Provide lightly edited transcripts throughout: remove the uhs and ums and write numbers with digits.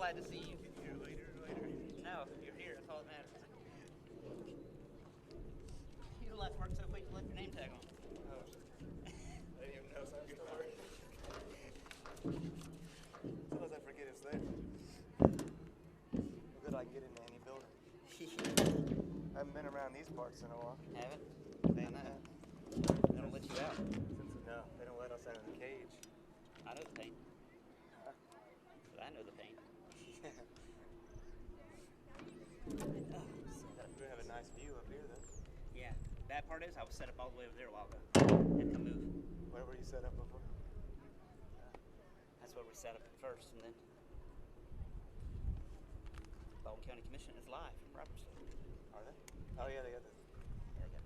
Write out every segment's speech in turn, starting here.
glad to see you. You're later. No, you're here. That's all that matters. You left work so quick you left your name tag on. Oh, I didn't even know something still working. Sometimes I forget it's there. Well, good, I can get into any building. I haven't been around these parts in a while. Haven't? They don't let you out. No, they don't let us out of the cage. I know the pain. But I know the pain. We have a nice view up here, though. Yeah. Bad part is I was set up all the way over there a while ago. Had to move. Where were you set up before? That's where we set up first, and then Baldwin County Commission is live from Robertson. Are they? Oh yeah, they got the. There you go.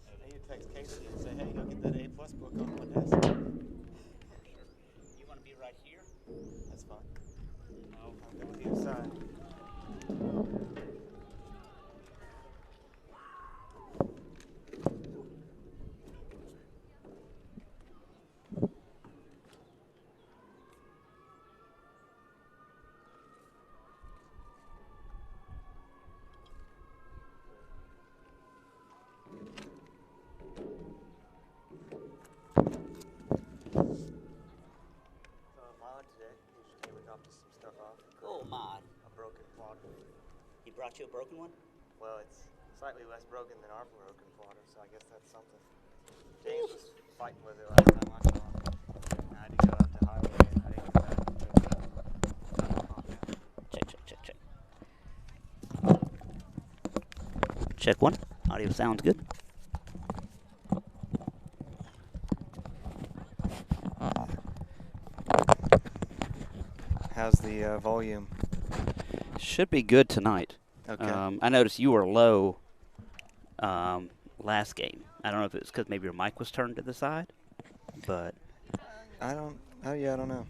I need to text Casey and say, hey, go get that A+ book on my desk. Sure. You want to be right here? That's fine. No. I'll go with the inside. Cool mod. A broken plotter. He brought you a broken one? Well, it's slightly less broken than our broken plotter, so I guess that's something. James was fighting with it last time I saw him. I had to go out to highway and I didn't go back. Check. Check one. Audio sounds good. How's the volume? Should be good tonight. Okay. I noticed you were low last game. I don't know if it's because maybe your mic was turned to the side, but I don't know.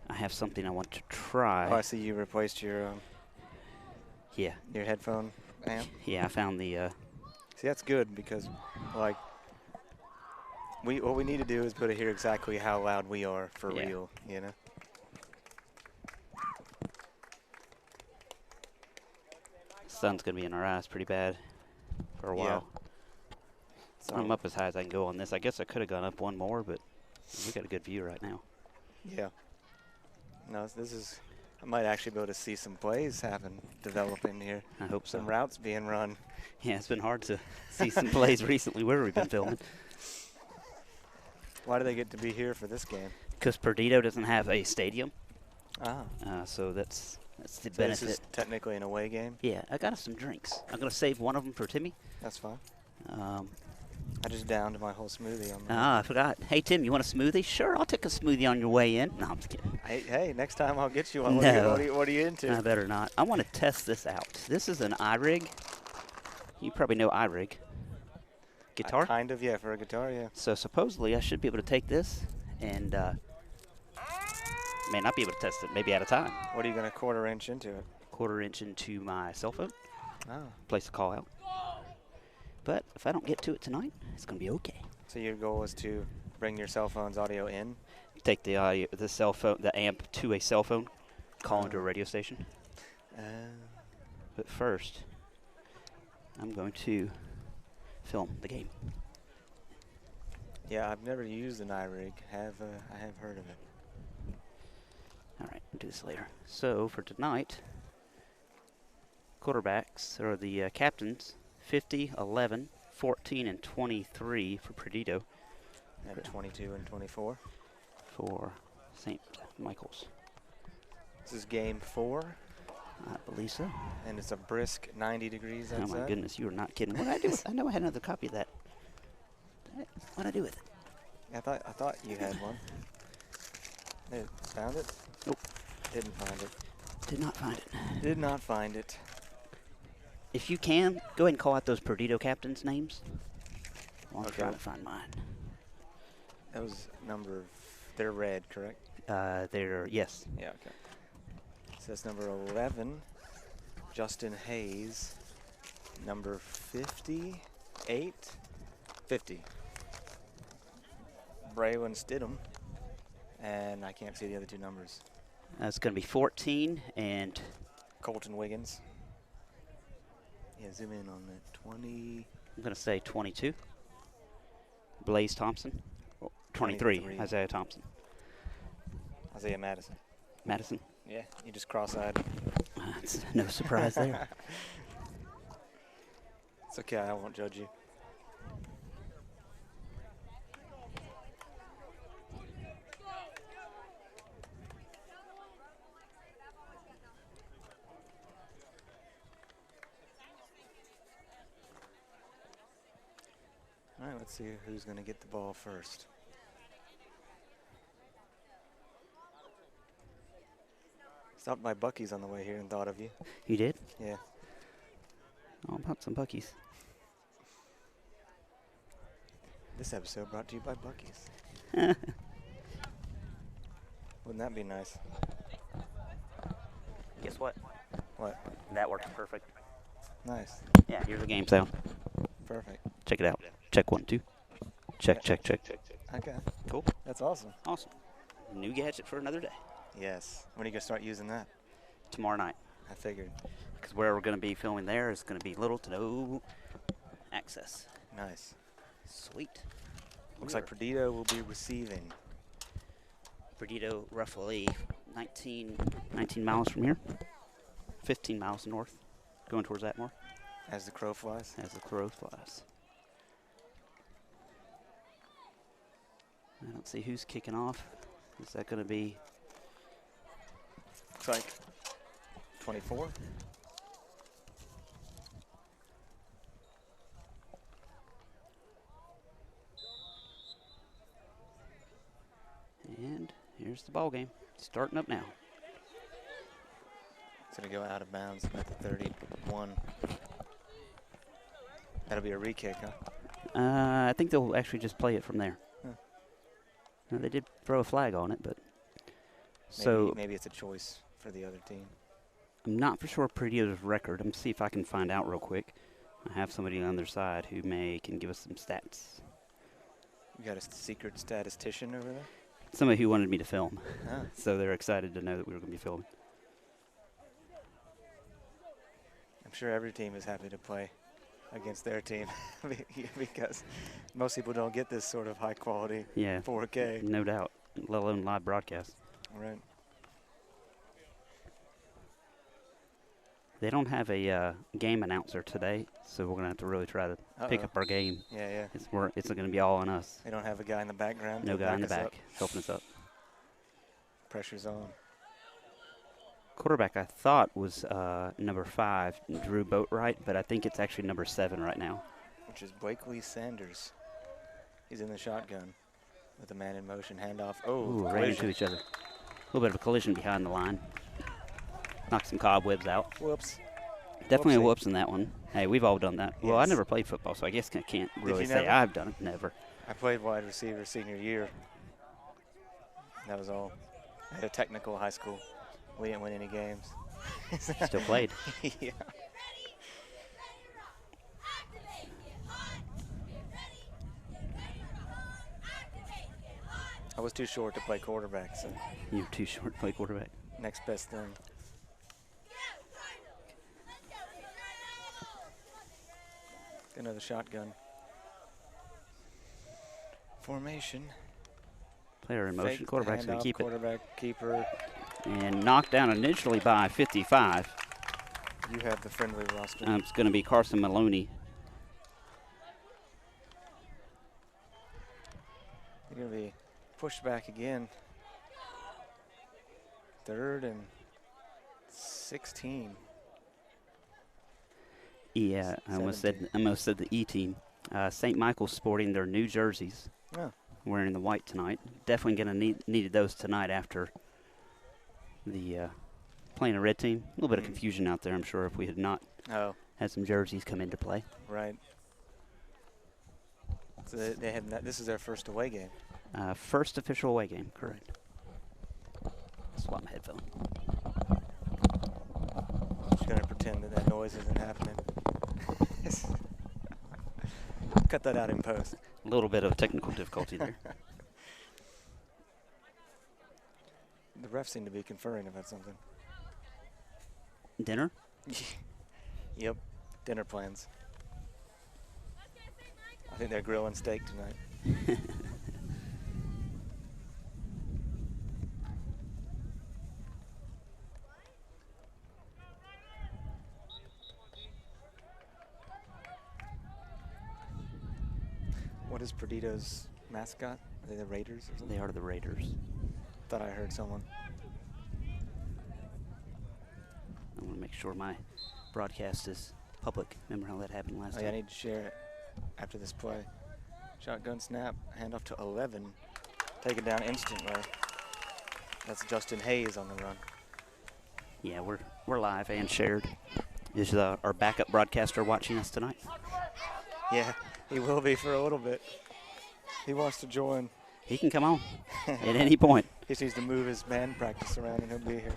I have something I want to try. Oh, I see you replaced your Yeah. your headphone amp. Yeah, I found the See, that's good because, like, what we need to do is put it here exactly how loud we are for real, you know? sun's going to be in our eyes pretty bad for a while. So I'm up as high as I can go on this. I guess I could have gone up one more, but we got a good view right now. Yeah. No, this is, I might actually be able to see some plays developing here. I hope so. Some routes being run. Yeah, it's been hard to see some plays recently where we've been filming. Why do they get to be here for this game? Because Perdido doesn't have a stadium. Ah. So that's the So benefit. this is technically an away game? Yeah, I got us some drinks. I'm going to save one of them for Timmy. That's fine. I just downed my whole smoothie on that. I forgot. Hey, Tim, you want a smoothie? Sure, I'll take a smoothie on your way in. No, I'm just kidding. Hey, next time I'll get you one. No. What are you into? I better not. I want to test this out. This is an iRig. You probably know iRig. Guitar? Kind of, yeah, for a guitar, yeah. So supposedly I should be able to take this and may not be able to test it maybe at a time. What are you going to quarter-inch into it? Quarter-inch into my cell phone. Oh. Place a call out. But if I don't get to it tonight, it's going to be okay. So your goal is to bring your cell phone's audio in? Take the audio, the cell phone, the amp to a cell phone, call into a radio station. But first, I'm going to film the game. Yeah, I've never used an iRig. I have heard of it. All right, we'll do this later. So for tonight, quarterbacks, or the captains, 50, 11, 14, and 23 for Perdido. And 22 and 24. For St. Michael's. This is game 4. I believe so. And it's a brisk 90 degrees outside. Oh my goodness, you were not kidding. What did I do? I know I had another copy of that. What did I do with it? I thought you had one. Hey, found it? Nope. Didn't find it. Did not find it. Did not find it. If you can, go ahead and call out those Perdido captains' names. I'll Okay. try to find mine. That was number, they're red, correct? They're, yes. Yeah, okay. So that's number 11, Justin Hayes. Number 50, 50. Braylon Stidham. And I can't see the other two numbers. It's going to be 14 and Colton Wiggins. Yeah, zoom in on that. 20. I'm going to say 22. Blaze Thompson. 23. Isaiah Thompson. Isaiah Madison. Madison. Yeah, you just cross-eyed. It's no surprise there. It's okay, I won't judge you. All right, let's see who's going to get the ball first. Stopped by Buc-ee's on the way here and thought of you. You did? Yeah. How about some Buc-ee's? This episode brought to you by Buc-ee's. Wouldn't that be nice? Guess what? What? That works perfect. Nice. Yeah, here's the game sound. Perfect. Check it out. Check 1, 2. Check, check, check. Okay. Cool. That's awesome. Awesome. New gadget for another day. Yes. When are you going to start using that? Tomorrow night. I figured. Because where we're going to be filming there is going to be little to no access. Nice. Sweet. Looks like Perdido will be receiving. Perdido, roughly 19 miles from here. 15 miles north, going towards Atmore. As the crow flies? As the crow flies. I don't see who's kicking off. Is that going to be? Looks like 24. And here's the ball game. Starting up now. It's going to go out of bounds at the 31. That'll be a re-kick, huh? I think they'll actually just play it from there. Huh. Now, they did throw a flag on it, but maybe it's a choice for the other team. I'm not for sure Perdido's record. I'm going to see if I can find out real quick. I have somebody on their side who can give us some stats. You got a secret statistician over there? Somebody who wanted me to film. Huh. So they're excited to know that we were going to be filming. I'm sure every team is happy to play against their team because most people don't get this sort of high quality 4K. No doubt, let alone live broadcast. Right. They don't have a game announcer today, so we're going to have to really try to pick up our game. Yeah. It's going to be all on us. They don't have a guy in the background. No guy in the back helping us up. Pressure's on. Quarterback, I thought, was number 5, Drew Boatwright, but I think it's actually number 7 right now. Which is Blakely Sanders. He's in the shotgun with a man in motion, handoff. Oh, ran into each other. A little bit of a collision behind the line. Knocked some cobwebs out. Whoops. Definitely a whoops in that one. Hey, we've all done that. Yes. Well, I never played football, so I guess I can't really say I've done it. Never. I played wide receiver senior year. That was all. I had a technical high school. We didn't win any games. Still played. Yeah. I was too short to play quarterback, so. You were too short to play quarterback. Next best thing. Another shotgun. Formation. Player in motion. Quarterback's going to keep quarterback, keeper. And knocked down initially by 55. You have the friendly roster. It's going to be Carson Maloney. You're going to be pushed back again. 3rd and 16. Yeah, I almost said the E team. St. Michael's sporting their new jerseys. Oh. Wearing the white tonight. Definitely going to needed those tonight after the playing a red team. A little bit of confusion out there, I'm sure, if we had not had some jerseys come into play. Right. So they have not, this is their first away game. First official away game, correct. Swap my headphone. Just going to pretend that noise isn't happening. Cut that out in post. A little bit of technical difficulty there. The refs seem to be conferring about something. Dinner? Yep, dinner plans. I think they're grilling steak tonight. What is Perdido's mascot? Are they the Raiders or something? They are the Raiders. Thought I heard someone. I want to make sure my broadcast is public. Remember how that happened last time? Yeah, I need to share it after this play. Shotgun snap, handoff to 11. Taken down instantly. That's Justin Hayes on the run. Yeah, we're live and shared. Is our backup broadcaster watching us tonight? Yeah, he will be for a little bit. He wants to join. He can come on at any point. He just needs to move his band practice around and he'll be here.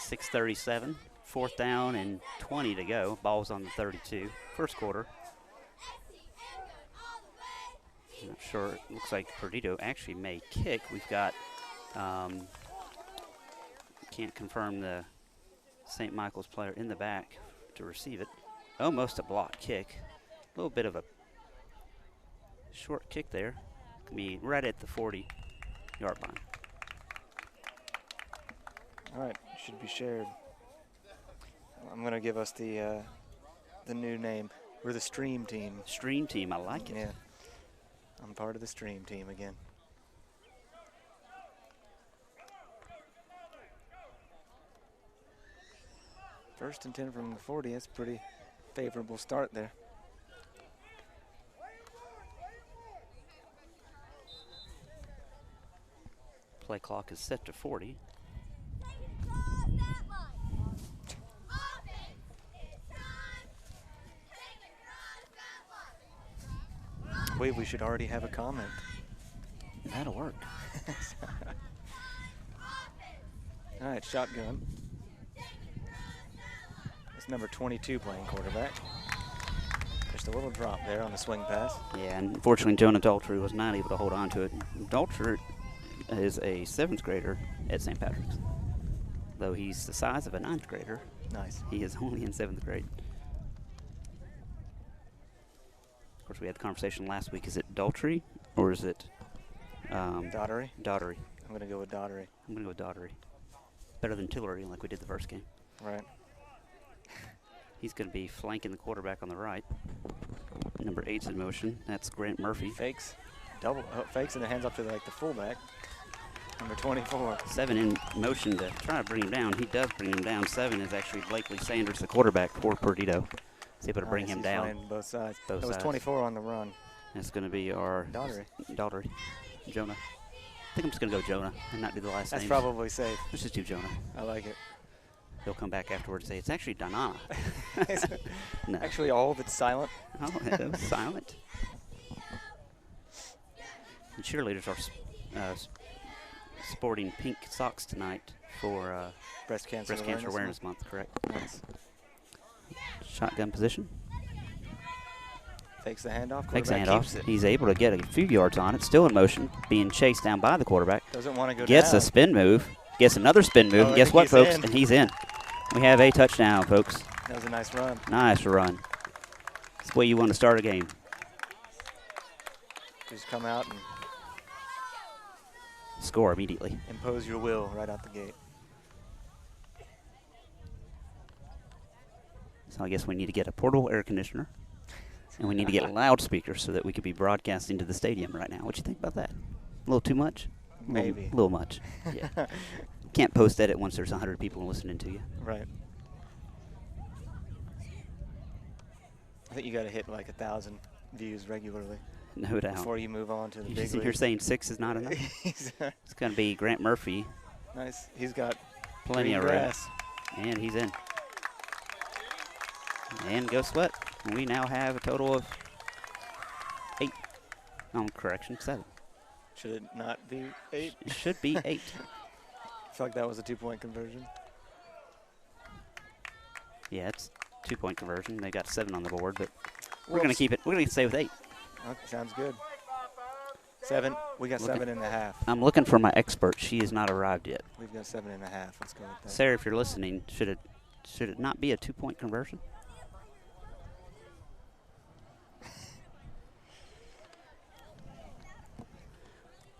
6:37, 4th down and 20 to go. Ball's on the 32. First quarter. I'm not sure. It looks like Perdido actually may kick. We've got, can't confirm the St. Michael's player in the back to receive it. Almost a block kick. A little bit of a short kick there. Can be right at the 40-yard line. All right, should be shared. I'm going to give us the new name. We're the Stream Team. Stream Team, I like it. Yeah, I'm part of the Stream Team again. First and 10 from the 40. That's a pretty favorable start there. Play clock is set to 40. I believe we should already have a comment. That'll work. All right, shotgun. It's number 22 playing quarterback. Just a little drop there on the swing pass. Yeah, and unfortunately, Jonah Daltrey was not able to hold on to it. Daltrey is a 7th grader at St. Patrick's. Though he's the size of a 9th grader, Nice. he is only in 7th grade. Of course, we had the conversation last week. Is it Daltrey or is it Daughtery? Daughtery? I'm going to go with Daughtery. I'm going to go with Daughtery. Better than Tillery like we did the first game. Right. He's going to be flanking the quarterback on the right. Number 8's in motion. That's Grant Murphy. Fakes. Fakes and then hands up to the fullback. Number 24. 7 in motion to try to bring him down. He does bring him down. 7 is actually Blakely Sanders, the quarterback for Perdido. He's able to bring him down. He's both sides. Both that was sides. 24 on the run. That's going to be our Daughtery. Jonah. I think I'm just going to go Jonah and not do the last name. That's probably safe. Let's just do Jonah. I like it. He'll come back afterwards and say, it's actually Danana. No. Actually, all of it's silent. Oh, it was silent. The cheerleaders are sporting pink socks tonight for Breast Cancer Awareness Month, correct? Nice. Shotgun position. Fakes the handoff. Fakes the Quarterback handoff. keeps it. He's able to get a few yards on it. Still in motion, being chased down by the quarterback. Doesn't want to go Gets down. a spin move. Gets another spin move. Oh, And I guess think what, he's folks? in. And he's in. We have a touchdown, folks. That was a nice run. Nice run. That's the way you want to start a game. Just come out and Score immediately. impose your will right out the gate. So I guess we need to get a portable air conditioner. And we need to get loudspeakers so that we could be broadcasting to the stadium right now. What do you think about that? A little too much? Maybe. A little much. Yeah. Can't post edit once there's 100 people listening to you. Right. I think you got to hit like 1,000 views regularly No doubt. before you move on to the You big see here leagues. saying 6 is not enough? It's going to be Grant Murphy. Nice. He's got Plenty of green room. grass. And he's in. And guess what? We now have a total of 8. Correction, 7. Should it not be 8? It should be 8. I feel like that was a 2-point conversion. Yeah, it's 2-point conversion. They got 7 on the board, but we're going to keep it. We're going to stay with 8. Okay, sounds good. 7. We got 7.5. I'm looking for my expert. She has not arrived yet. We've got 7.5. Let's go with that. Sarah, if you're listening, should it not be a 2-point conversion?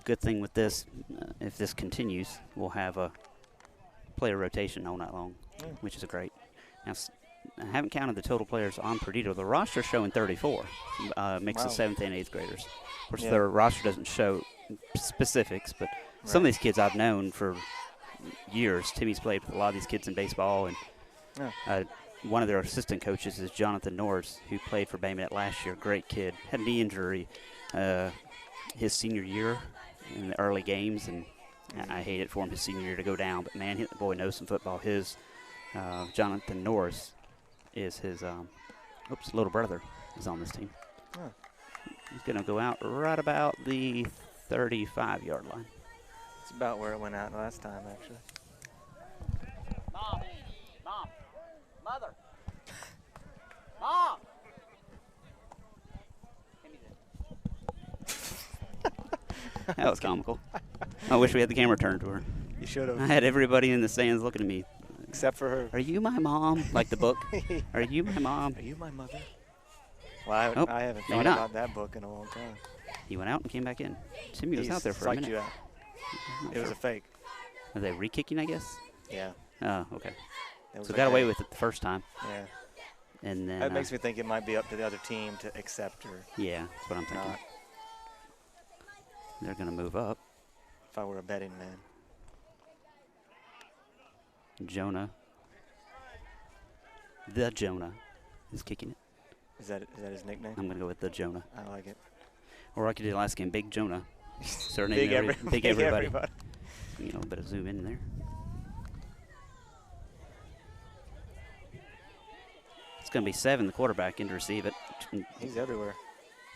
Good thing with this, if this continues, we'll have a player rotation all night long, which is great. Now, I haven't counted the total players on Perdido. The roster showing 34, mix of 7th and 8th graders. Of course, their roster doesn't show specifics, but some of these kids I've known for years. Timmy's played with a lot of these kids in baseball, and one of their assistant coaches is Jonathan Norris, who played for Bay Minette last year. Great kid. Had a knee injury his senior year in the early games, and I hate it for him his senior year to go down. But, man, the boy knows some football. His Jonathan Norris is his little brother is on this team. He's going to go out right about the 35-yard line. It's about where it went out last time, actually. Mom, mother, mom. That was comical. I wish we had the camera turned to her. You should have. I had everybody in the stands looking at me. Except for her. Are you my mom? Like the book. Are you my mom? Are you my mother? Well, I haven't thought about that book in a long time. He went out and came back in. Timmy was out there for a minute. You out. It was a fake. Are they re-kicking, I guess? Yeah. Oh, okay. So got away with it the first time. Yeah. And then that makes me think it might be up to the other team to accept her. Yeah, that's what I'm thinking. They're going to move up. If I were a betting man. Jonah. The Jonah is kicking it. Is that his nickname? I'm going to go with the Jonah. I like it. Or I could do last game, Big Jonah. Big everybody. You know, a bit of zoom in there. It's going to be 7, the quarterback, in to receive it. He's everywhere.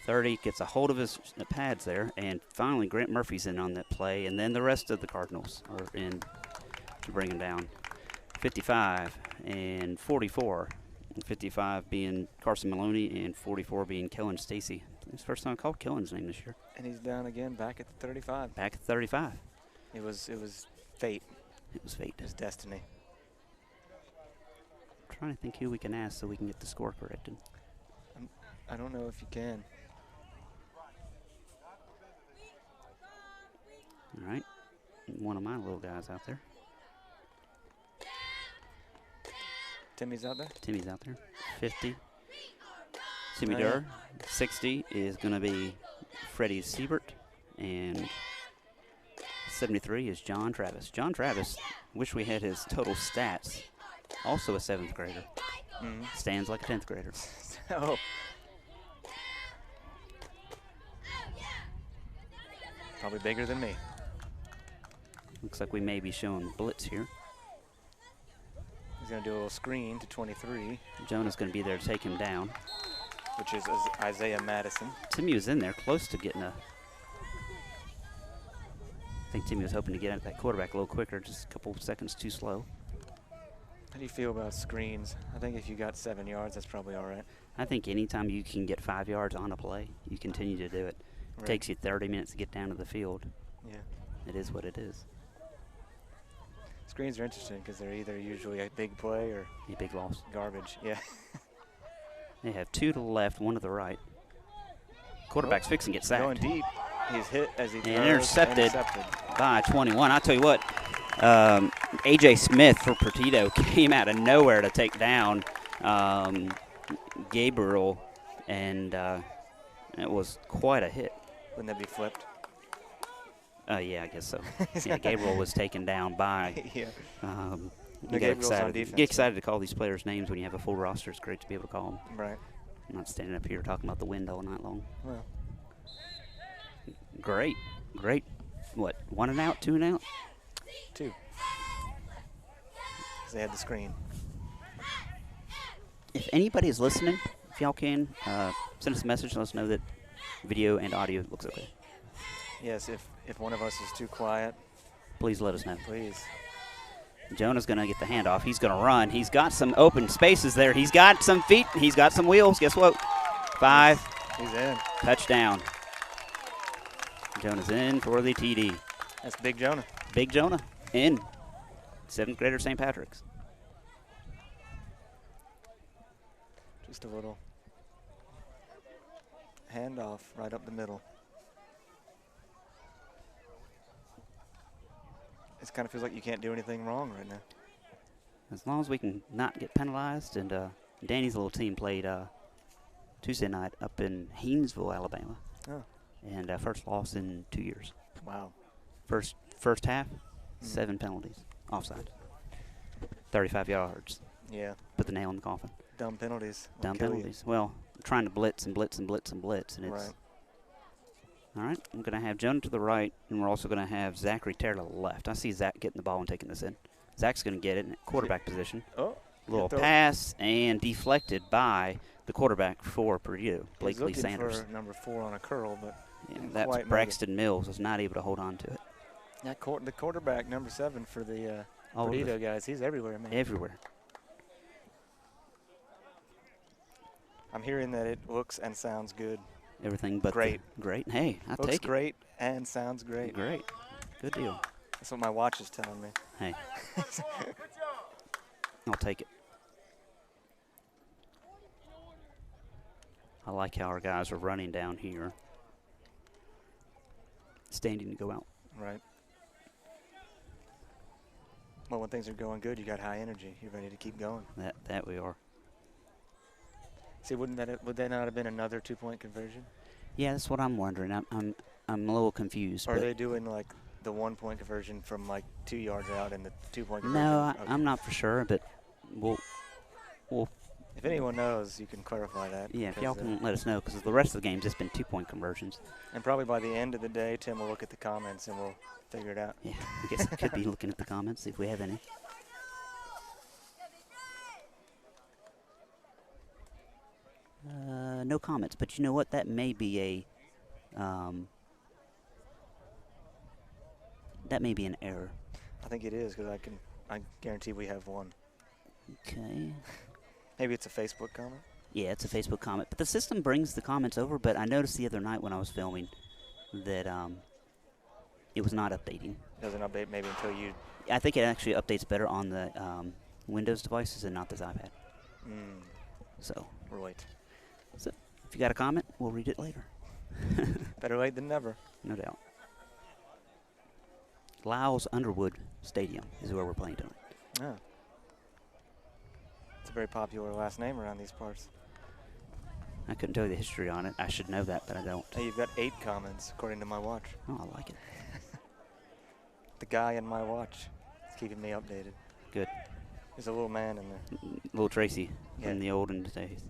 30 gets a hold of his pads there, and finally Grant Murphy's in on that play, and then the rest of the Cardinals are in to bring him down. 55 and 44. And 55 being Carson Maloney and 44 being Kellen Stacy. It's the first time I called Kellen's name this year. And he's down again, back at the 35. Back at 35. It was fate. It was fate. It was destiny. I'm trying to think who we can ask so we can get the score corrected. I don't know if you can. All right. One of my little guys out there. Timmy's out there? Timmy's out there. 50. Timmy Durr. 60 is going to be Freddie Siebert. And 73 is John Travis. John Travis, wish we had his total stats. Also a 7th grader. Stands like a 10th grader. Oh. Probably bigger than me. Looks like we may be showing blitz here. He's going to do a little screen to 23. Jonah's going to be there to take him down. Which is Isaiah Madison. Timmy was in there close to getting a... I think Timmy was hoping to get at that quarterback a little quicker, just a couple seconds too slow. How do you feel about screens? I think if you got 7 yards, that's probably all right. I think anytime you can get 5 yards on a play, you continue to do it. It takes you 30 minutes to get down to the field. Yeah. It is what it is. Screens are interesting because they're either usually a big play or a big loss. Garbage, yeah. They have 2 to the left, 1 to the right. Quarterback's fixing to get sacked. Going deep. He's hit as he throws. Intercepted by 21. I'll tell you what, A.J. Smith for Perdido came out of nowhere to take down Gabriel, and it was quite a hit. Wouldn't that be flipped? Yeah, I guess so. Yeah, Gabriel was taken down by. Yeah. You get excited to call these players' names when you have a full roster. It's great to be able to call them. Right. I'm not standing up here talking about the wind all night long. Well. Great. What, 1 and out, 2 and out? 2. Because they had the screen. If anybody is listening, if y'all can, send us a message and let us know that video and audio looks okay. Yes, if one of us is too quiet. Please let us know. Please. Jonah's going to get the handoff. He's going to run. He's got some open spaces there. He's got some feet. He's got some wheels. Guess what? 5. He's in. Touchdown. Jonah's in for the TD. That's Big Jonah. Big Jonah in 7th grader St. Patrick's. Just a little handoff right up the middle. It kind of feels like you can't do anything wrong right now. As long as we can not get penalized. And Danny's little team played Tuesday night up in Haynesville, Alabama. Oh. And first loss in 2 years. Wow. First half, 7 penalties. Offside. 35 yards. Yeah. Put the nail in the coffin. Dumb penalties. Dumb penalties. Well, trying to blitz and blitz and blitz and blitz. And it's Right. all right. I'm going to have Jonah to the right, and we're also going to have Zachary Taylor to the left. I see Zach getting the ball and taking this in. Zach's going to get it in quarterback position. Oh. Little pass and deflected by the quarterback for Perdido, Blakely He's looking Sanders. for number 4 on a curl, but Yeah, didn't that's quite make it. Braxton Mills was not able to hold on to it. The quarterback, number 7 for the All over Perdido guys, he's everywhere, man. everywhere. I'm hearing that it looks and sounds good. Everything but Great. Great. Hey, I'll Looks take great and sounds great. it. Great. Good deal. That's what my watch is telling me. Hey. I'll take it. I like how our guys are running down here. Standing to go out. Right. Well, when things are going good, you got high energy. You're ready to keep going. That we are. See, would that not have been another 2-point conversion? Yeah, that's what I'm wondering. I'm a little confused. Or are but they doing like the 1-point conversion from like 2 yards out and the 2-point conversion? no, Okay. I'm not for sure, but we'll If anyone knows, you can clarify that. yeah, if because, y'all can let us know, because the rest of the game's just been 2-point conversions. And probably by the end of the day, Tim will look at the comments and we'll figure it out. Yeah, I guess I could be looking at the comments, see if we have any. No comments, but you know what? That may be an error. I think it is because I guarantee we have one. Okay. Maybe it's a Facebook comment. Yeah, it's a Facebook comment, but the system brings the comments over. But I noticed the other night when I was filming that it was not updating. Doesn't update maybe until you. I think it actually updates better on the Windows devices and not this iPad. So Right. if you got a comment, we'll read it later. Better late than never. No doubt. Lyles Underwood Stadium is where we're playing tonight. Yeah. It's a very popular last name around these parts. I couldn't tell you the history on it. I should know that, but I don't. Hey, you've got 8 comments according to my watch. Oh, I like it. The guy in my watch is keeping me updated. Good. There's a little man in there. Little Tracy Yeah. from the olden days.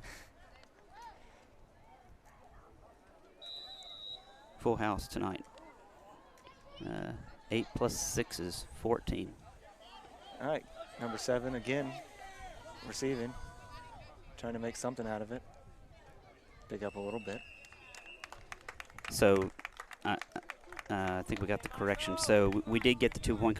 Full house tonight. 8 plus 6 is 14. All right, number 7 again, receiving, trying to make something out of it. Pick up a little bit. So I think we got the correction. So we did get the 2-point.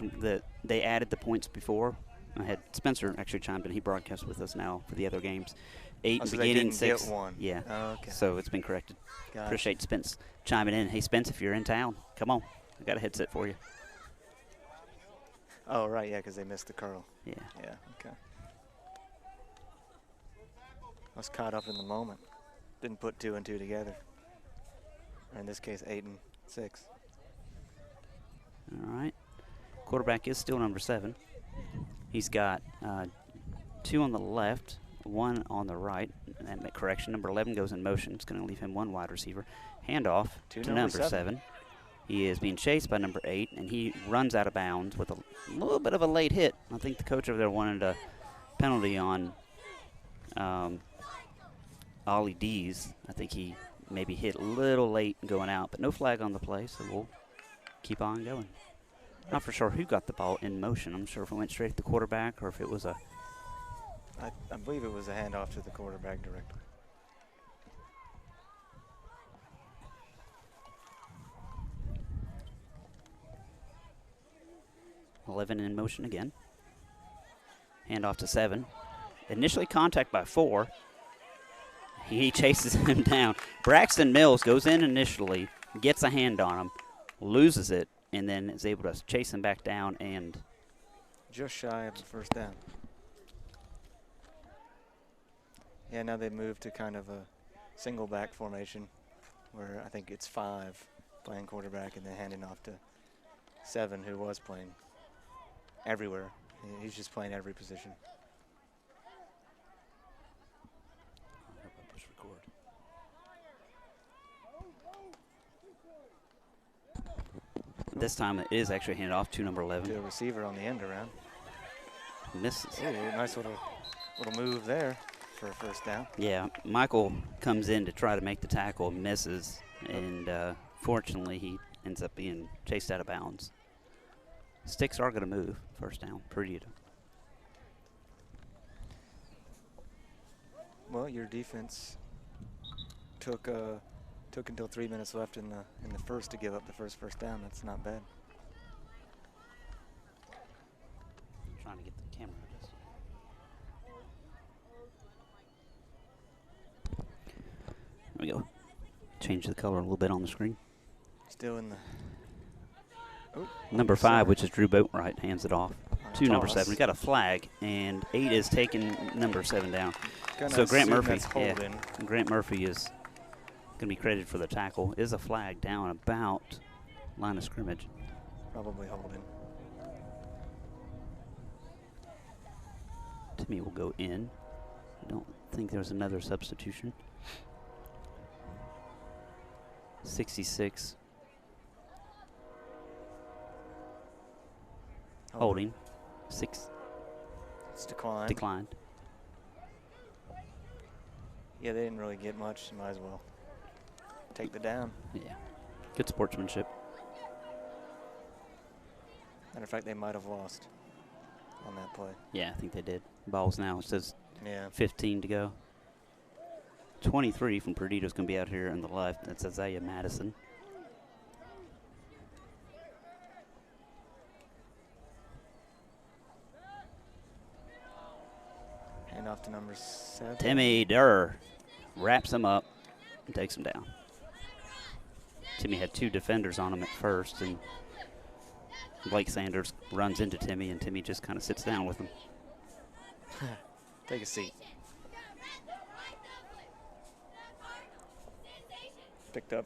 They added the points before. I had Spencer actually chimed in. He broadcasts with us now for the other games. 8 Oh, so they beginning, didn't 6. get 1. Yeah. Oh, okay. So it's been corrected. Gotcha. Appreciate Spence chiming in. Hey, Spence, if you're in town, come on. I got a headset for you. Oh, right, yeah, because they missed the curl. Yeah. Yeah, okay. I was caught up in the moment. Didn't put 2 and 2 together. Or in this case, 8 and 6. All right. Quarterback is still number 7. He's got 2 on the left, 1 on the right. And that correction, number 11 goes in motion. It's going to leave him 1 wide receiver. Handoff To to number number 7. He is being chased by number 8, and he runs out of bounds with a little bit of a late hit. I think the coach over there wanted a penalty on Ollie Dees. I think he maybe hit a little late going out, but no flag on the play, so we'll keep on going. Not for sure who got the ball in motion. I'm sure if it went straight to the quarterback or if it was a... I believe it was a handoff to the quarterback directly. .11 in motion again. Handoff to 7. Initially contact by 4. He chases him down. Braxton Mills goes in initially, gets a hand on him, loses it, and then is able to chase him back down and just shy of the first down. Yeah, now they moved to kind of a single back formation where I think it's 5 playing quarterback and then handing off to 7, who was playing everywhere. He's just playing every position. push record. This time it is actually handed off to number 11. To a receiver on the end around. Misses. Ooh, nice little move there for a first down. Yeah, Michael comes in to try to make the tackle, misses, and fortunately he ends up being chased out of bounds. Sticks are going to move. First down, Perdido. Well, your defense took until 3 minutes left in the first to give up the first down. That's not bad. I'm trying to get the camera. There we go. Change the color a little bit on the screen. Still in the Number 5, which is Drew Boatwright, hands it off to number 7. We got a flag, and 8 is taking number 7 down. So Grant Murphy, Grant Murphy is going to be credited for the tackle. Is a flag down about line of scrimmage. Probably holding. Timmy will go in. I don't think there's another substitution. 66. Holding. 6. It's declined. Declined. Yeah, they didn't really get much. You might as well take the down. Yeah. Good sportsmanship. Matter of fact, they might have lost on that play. Yeah, I think they did. Ball's now, it says 15 to go. 23 from Perdido's going to be out here on the left. That's Isaiah Madison. Hand off to number 7. Timmy Durr wraps him up and takes him down. Timmy had 2 defenders on him at first, and Blake Sanders runs into Timmy, and Timmy just kind of sits down with him. Take a seat. Picked up,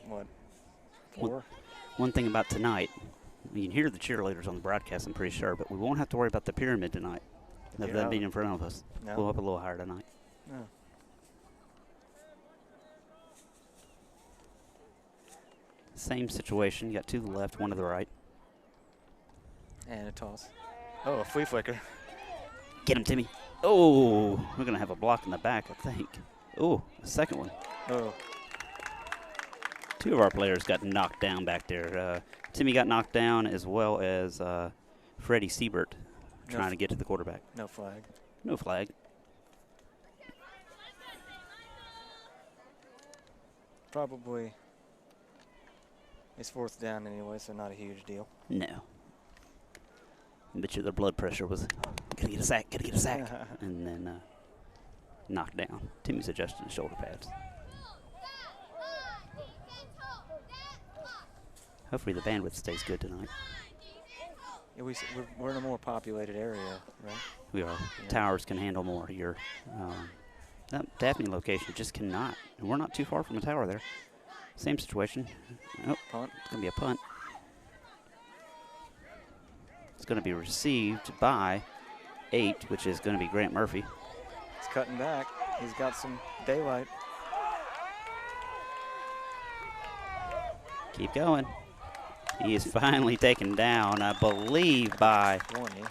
what, 4? One thing about tonight, you can hear the cheerleaders on the broadcast, I'm pretty sure, but we won't have to worry about the pyramid tonight. Of them being in front of us. No. We'll up a little higher tonight. No. Same situation. You got 2 to the left, 1 to the right. And a toss. Oh, a flea flicker. Get him, Timmy. Oh, we're going to have a block in the back, I think. Oh, a second one. Oh. 2 of our players got knocked down back there. Timmy got knocked down, as well as Freddie Siebert trying to get to the quarterback. No flag. No flag. Probably. It's 4th down anyway, so not a huge deal. No. I bet you their blood pressure was, gotta get a sack, gotta get a sack. And then knocked down. Timmy's adjusting his shoulder pads. Hopefully the bandwidth stays good tonight. Yeah, we're in a more populated area, right? We are. Yeah. Towers can handle more here. That Daphne location just cannot. And we're not too far from the tower there. Same situation. Oh, Punt. it's going to be a punt. It's going to be received by 8, which is going to be Grant Murphy. He's cutting back. He's got some daylight. Keep going. He is finally taken down, I believe, by 20.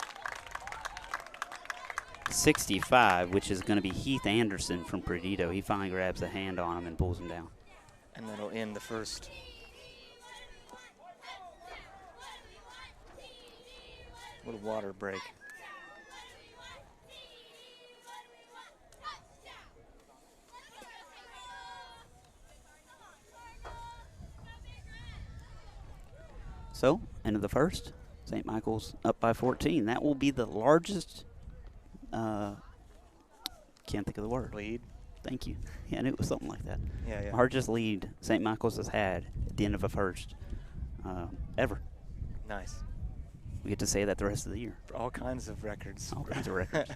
65, which is going to be Heath Anderson from Perdido. He finally grabs a hand on him and pulls him down. And that'll end the first. Little water break. So, end of the first. St. Michael's up by 14. That will be the largest, can't think of the word. Lead. Thank you. Yeah, I knew it was something like that. Yeah, yeah. Largest lead St. Michael's has had at the end of a first ever. Nice. We get to say that the rest of the year. For all kinds of records. All kinds of records.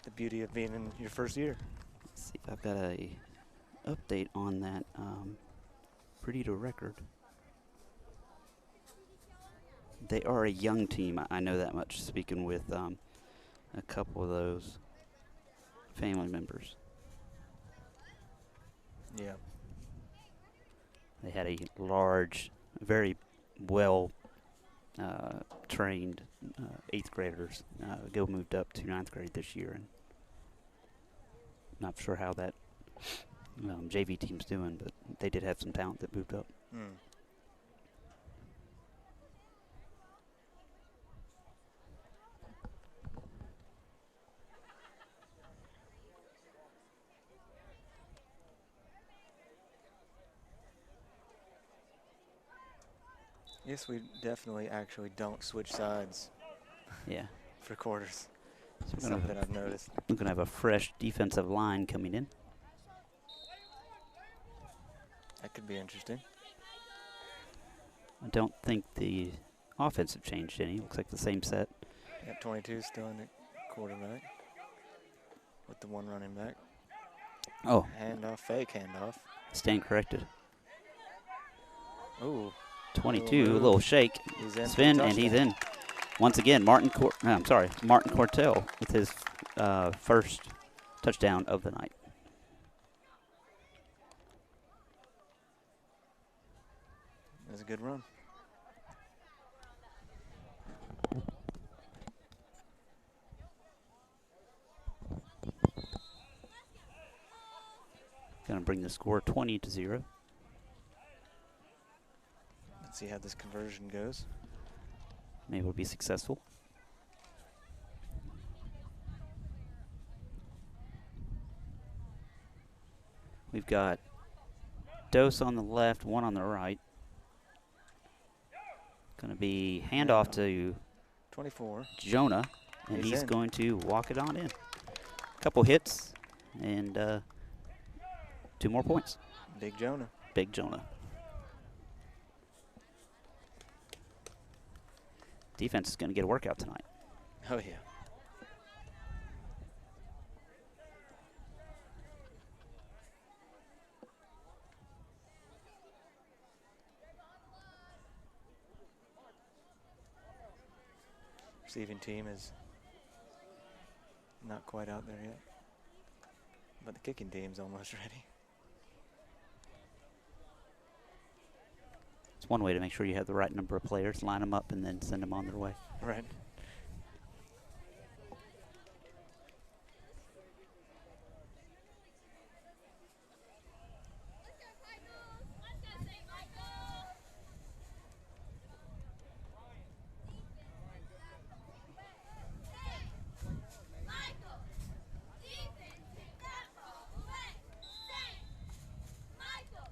The beauty of being in your first year. Let's see if I've got a update on that Perdido record. They are a young team. I know that much, speaking with a couple of those family members. Yeah. They had a large, very well trained 8th graders go moved up to 9th grade this year, and not sure how that JV team's doing, but they did have some talent that moved up. Mm. Yes, we definitely actually don't switch sides Yeah. for quarters. So It's something I've noticed. we're going to have a fresh defensive line coming in. That could be interesting. I don't think the offense have changed any. Looks like the same set. Yep, 22 still in the quarterback with the one running back. Oh, Handoff, fake handoff. stand corrected. Ooh, 22, a move. little shake. he's in. for the Spin, and he's touchdown. in. Once again, Martin Cortell with his first touchdown of the night. That's a good run. Going to bring the score 20-0. Let's see how this conversion goes. Maybe we'll be successful. We've got Dose on the left, one on the right. Going to be handoff to 24. Jonah, and He's he's in. going to walk it on in. Couple hits, and 2 more points. Big Jonah. Big Jonah. Defense is going to get a workout tonight. Oh, yeah. Receiving team is not quite out there yet, but the kicking team's almost ready. It's one way to make sure you have the right number of players, line them up, and then send them on their way. Right.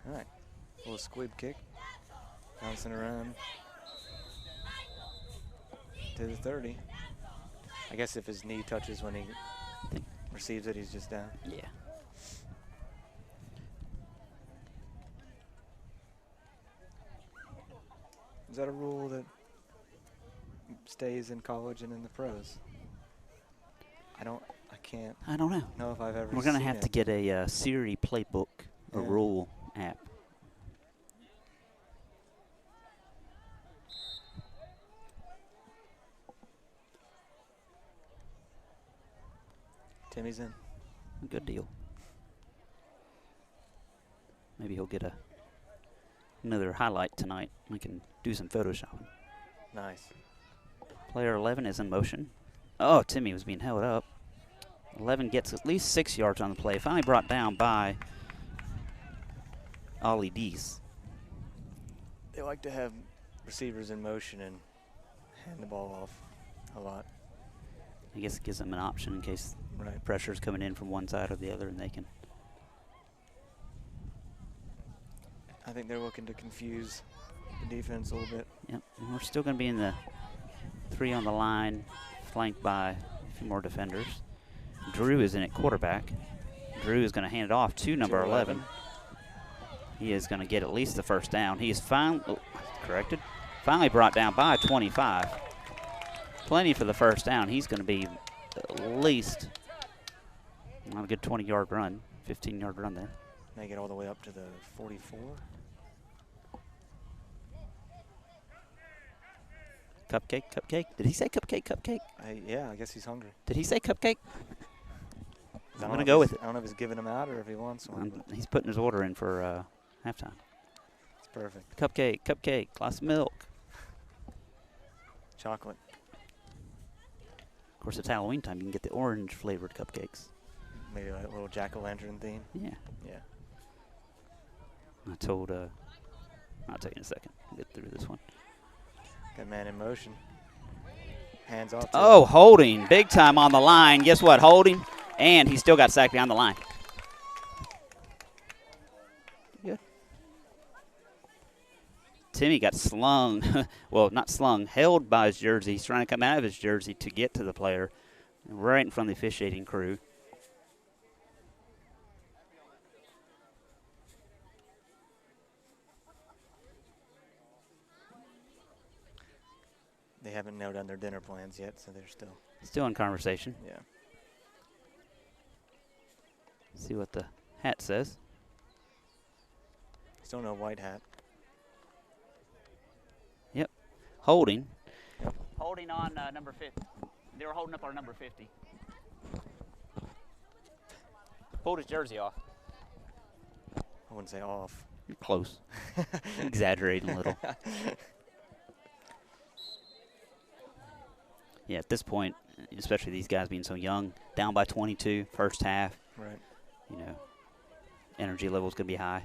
All right. Little squib kick. Bouncing around to the 30. I guess if his knee touches when he receives it, he's just down. Yeah. Is that a rule that stays in college and in the pros? I can't I don't know. know if I've ever We're going to seen have it. to get a Siri playbook, a Yeah. rule app. Timmy's in. Good deal. Maybe he'll get another highlight tonight. We can do some photoshopping. Nice. Player 11 is in motion. Oh, Timmy was being held up. 11 gets at least 6 yards on the play. Finally brought down by Ollie Dees. They like to have receivers in motion and hand the ball off a lot. I guess it gives them an option in case Right. pressure's coming in from one side or the other, and they can. I think they're looking to confuse the defense a little bit. Yep. And we're still going to be in the 3 on the line, flanked by a few more defenders. Drew is in at quarterback. Drew is going to hand it off to number 11. He is going to get at least the first down. He is finally brought down by 25. Plenty for the first down. He's going to be at least a good 20-yard run, 15-yard run there. Make it all the way up to the 44. Cupcake, cupcake. Did he say cupcake, cupcake? Yeah, I guess he's hungry. Did he say cupcake? I'm going to go with it. I don't know if he's giving him out or if he wants one. He's putting his order in for halftime. It's perfect. Cupcake, cupcake, glass of milk. Chocolate. Of course, it's Halloween time. You can get the orange-flavored cupcakes. Maybe a little jack-o'-lantern theme. Yeah. Yeah. I'll tell you in a second. We'll get through this one. Got man in motion. Hands off. Oh, holding. Big time on the line. Guess what? Holding. And he still got sacked behind the line. Good. Timmy got slung. Well, not slung. Held by his jersey. He's trying to come out of his jersey to get to the player. Right in front of the officiating crew. They haven't nailed down their dinner plans yet, so they're still in conversation. Yeah. See what the hat says. Still no white hat. Yep. Holding. Yep. Holding on number 50. They were holding up our number 50. Pulled his jersey off. I wouldn't say off. You're close. Exaggerating a little. Yeah, at this point, especially these guys being so young, down by 22, first half. Right. You know, energy level's going to be high.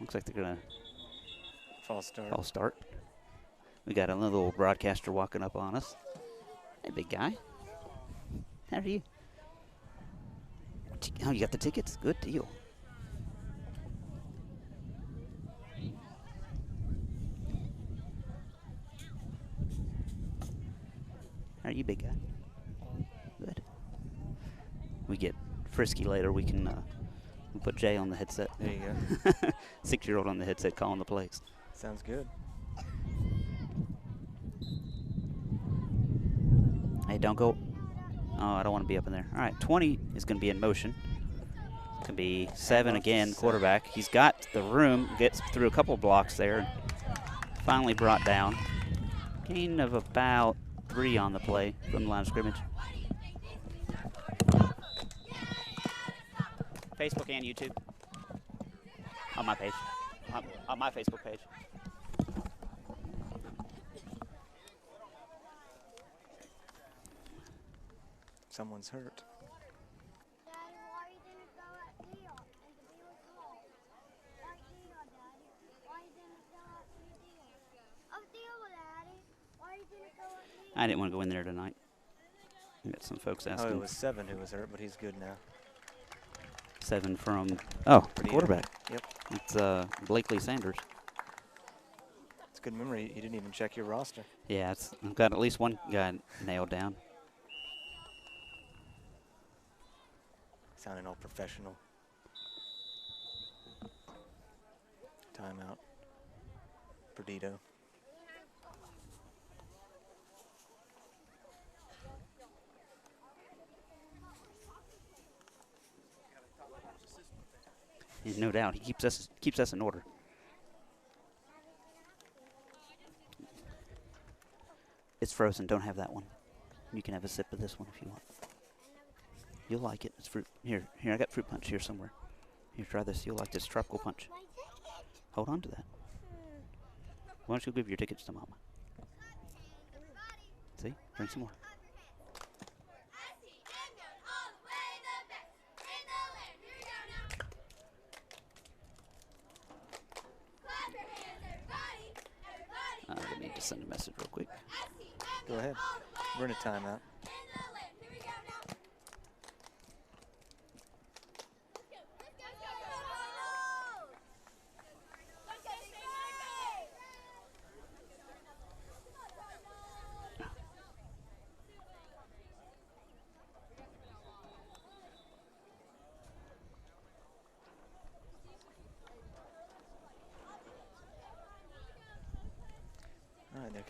Looks like they're going to false start. We got a little broadcaster walking up on us. Hey, big guy. How are you? Oh, you got the tickets? Good deal. How are you, big guy? Good. We get frisky later. We can we'll put Jay on the headset. There you go. 6-year-old on the headset calling the plays. Sounds good. Hey, don't go. Oh, I don't want to be up in there. All right, 20 is going to be in motion. It's going to be 7 again, quarterback. He's got the room, gets through a couple blocks there. Finally brought down. Gain of about 3 on the play from the line of scrimmage. Facebook and YouTube. On my page. On my Facebook page. Someone's hurt. Daddy, why you didn't go at Theo and the deal was small? Why Theo, Daddy? Why you didn't go at Theo? Oh, Theo, Daddy. Why you didn't go at Theo? I didn't want to go in there tonight. We got some folks asking. Oh, it was 7 who was hurt, but he's good now. 7 from, Perdido. quarterback. Yep. It's Blakely Sanders. It's good memory. You didn't even check your roster. Yeah, I've got at least one guy nailed down. Sounding all professional. Timeout. Perdido. Yeah, no doubt, he keeps us in order. It's frozen. Don't have that one. You can have a sip of this one if you want. You'll like it. It's fruit. Here, I got fruit punch here somewhere. Here, try this. You'll like this tropical punch. Hold on to that. Why don't you give your tickets to Mama? See? Drink some more. Let me just send a message real quick. Go ahead. We're in a timeout.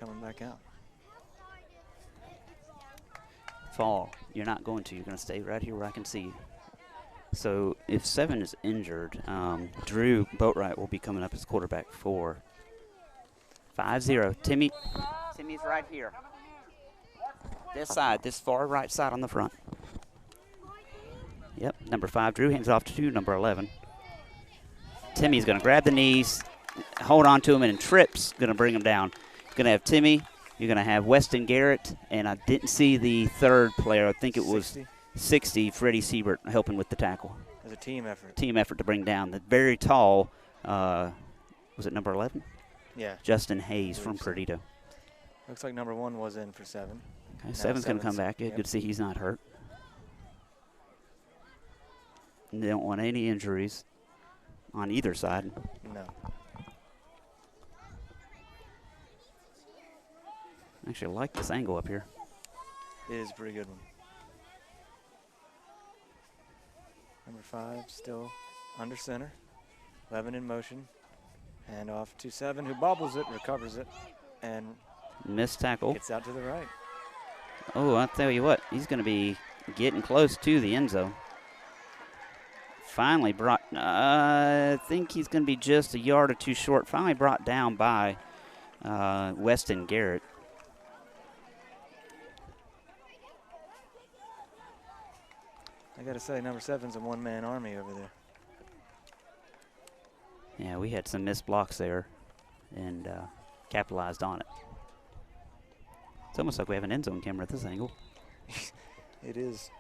coming back out. Fall. You're not going to. You're going to stay right here where I can see you. So if 7 is injured, Drew Boatwright will be coming up as quarterback for 5-0. Timmy's right here. This side, this far right side on the front. Yep, number 5, Drew hands off to number 11. Timmy's going to grab the knees, hold on to him, and trips, going to bring him down. Going to have Timmy. You're going to have Weston Garrett, and I didn't see the third player. I think it was 60, Freddie Siebert, helping with the tackle. It was a team effort. Team effort to bring down the very tall, was it number 11? Yeah. Justin Hayes from so. Perdido. Looks like number 1 was in for 7. Okay, 7's going to come back. Yep. Good to see he's not hurt. And they don't want any injuries on either side. No. Actually, I like this angle up here. It is a pretty good one. Number 5 still under center. 11 in motion. And off to 7, who bobbles it, recovers it, and Missed tackle. gets out to the right. Oh, I'll tell you what, he's going to be getting close to the end zone. Finally brought, I think he's going to be just a yard or two short. Finally brought down by Weston Garrett. I got to say, number 7's a one-man army over there. Yeah, we had some missed blocks there and capitalized on it. It's almost like we have an end zone camera at this angle. It is.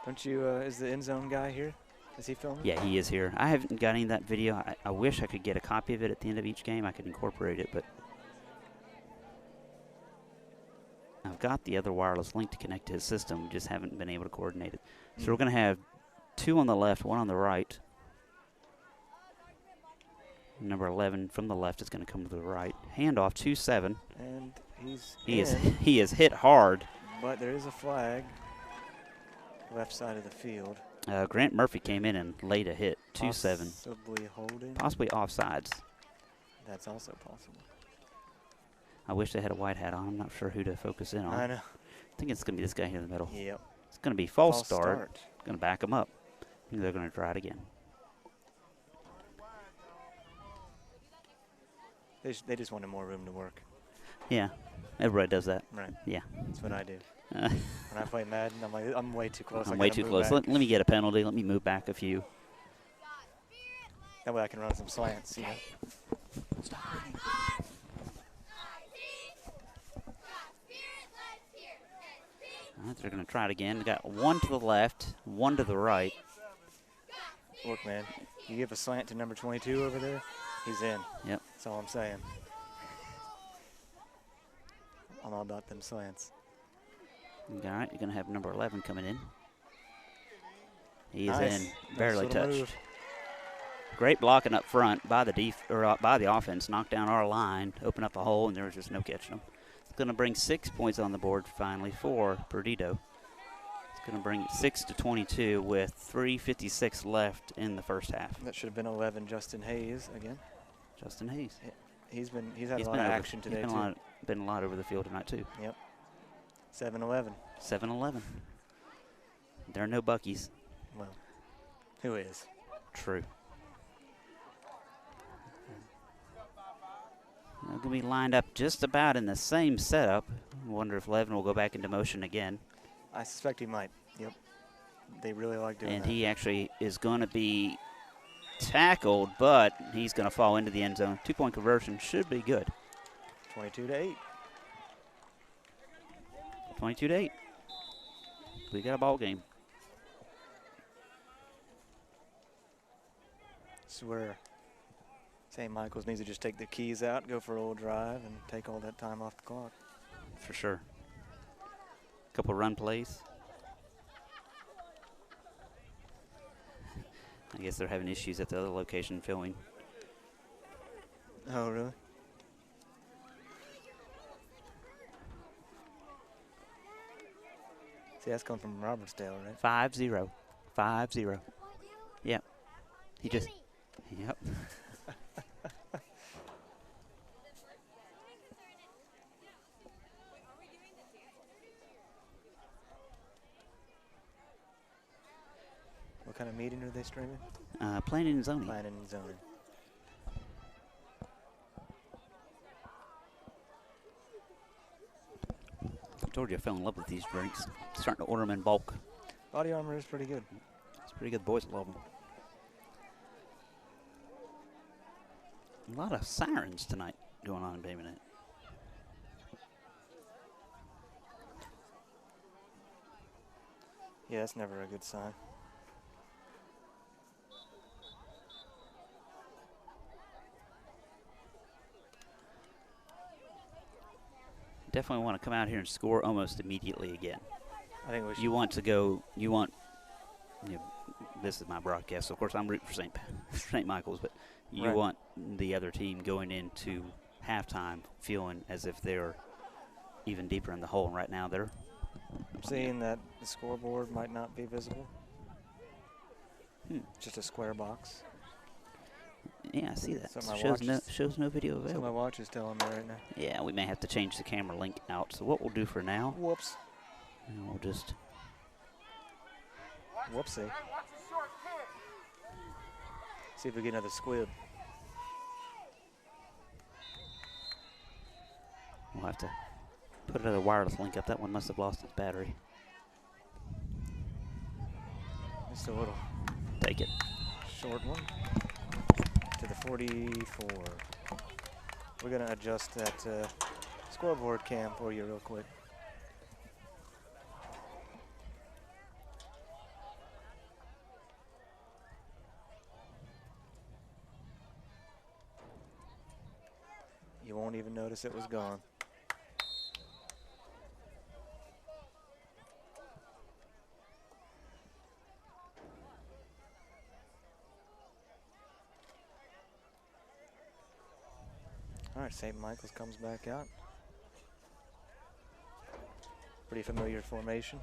Don't you, is the end zone guy here? Is he filming? Yeah, he is here. I haven't got any of that video. I wish I could get a copy of it at the end of each game. I could incorporate it, but I've got the other wireless link to connect to his system. Just haven't been able to coordinate it. So we're going to have 2 on the left, 1 on the right. Number 11 from the left is going to come to the right. Handoff 2-7. And he's He is hit hard. But there is a flag. Left side of the field. Grant Murphy came in and laid a hit. 2-7. Possibly holding. Possibly offsides. That's also possible. I wish they had a white hat on. I'm not sure who to focus in on. I know. I think it's going to be this guy here in the middle. Yep. It's going to be false start. Going to back him up. And they're going to try it again. They just wanted more room to work. Yeah, everybody does that. Right. Yeah. That's what I do. When I play Madden, I'm like, I'm way too close. I'm way too close. Let me get a penalty. Let me move back a few. That way I can run some slants, you know. All right, they're going to try it again. They got 1 to the left, 1 to the right. Look, man, you give a slant to number 22 over there, he's in. Yep. That's all I'm saying. I'm all about them slants. All right, you're going to have number 11 coming in. He is Nice. in, barely Nice little touched. move. Great blocking up front by the by the offense. Knocked down our line, opened up a hole, and there was just no catching them. It's going to bring 6 points on the board finally for Perdido. It's going to bring it 6-22 with 3:56 left in the first half. That should have been 11, Justin Hayes again. Justin Hayes. He's had a lot of action today, too. Been a lot over the field tonight, too. Yep. 7-11. 7-11. There are no Buckies. Well, who is? True. They're going to be lined up just about in the same setup. I wonder if Levin will go back into motion again. I suspect he might. Yep. They really like doing that. And he actually is going to be tackled, but he's going to fall into the end zone. 2-point conversion should be good. 22-8. 22-8. We got a ball game. This is where St. Michael's needs to just take the keys out, go for a little drive, and take all that time off the clock. For sure. Couple run plays. I guess they're having issues at the other location filming. Oh, really? See, that's coming from Robertsdale, right? 5-0. 5-0. Yep. He just. Yep. What kind of meeting are they streaming? Planning and zoning. Planning and zoning. I told you I fell in love with these drinks. Starting to order them in bulk. Body armor is pretty good. It's pretty good. Boys love them. A lot of sirens tonight going on in Bay Minette. Yeah, that's never a good sign. Definitely want to come out here and score almost immediately again. I think we should. You want to go, you know, this is my broadcast, so of course I'm rooting for St. Michael's, but you Right. want the other team going into halftime feeling as if they're even deeper in the hole. And right now they're I'm seeing that the scoreboard might not be visible. Just a square box. Yeah, I see that. So my Shows no video So my available. watch is telling me right now. Yeah, we may have to change the camera link out. So what we'll do for now, Whoops. and we'll just Whoopsie. See if we get another squib. we'll have to put another wireless link up. That one must have lost its battery. Just a little Take it. short one. To the 44. We're going to adjust that scoreboard cam for you real quick. You won't even notice it was gone. All right, St. Michael's comes back out. Pretty familiar formation.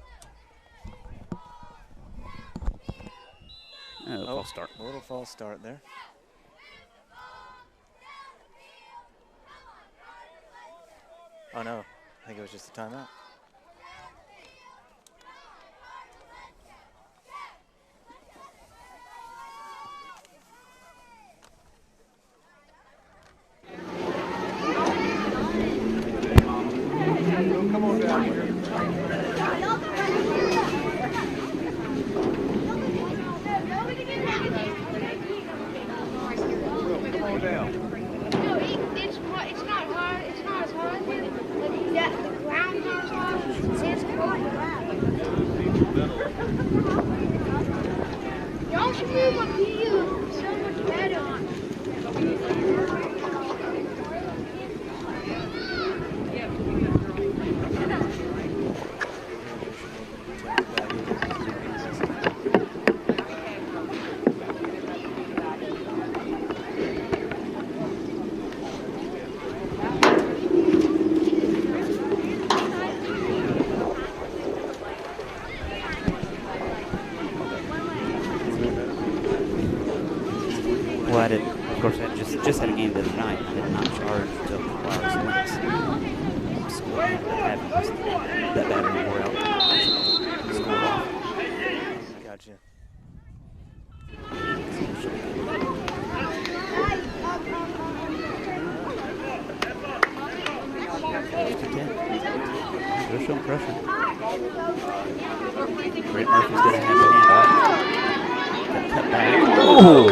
False start. A little false start there. Oh no, I think it was just a timeout. Come on down here. Come on down. No, it's not hard. It's not as hard. But the ground is hard. It's cold. Y'all should move up here. So much better. Well, I did. Of course, I just had a game the other night. I did not charge until wireless links. Score having that battery wore out. Score off. Gotcha. They're showing pressure. Great Murphy's going to have the handoff. Got cut back. Oh,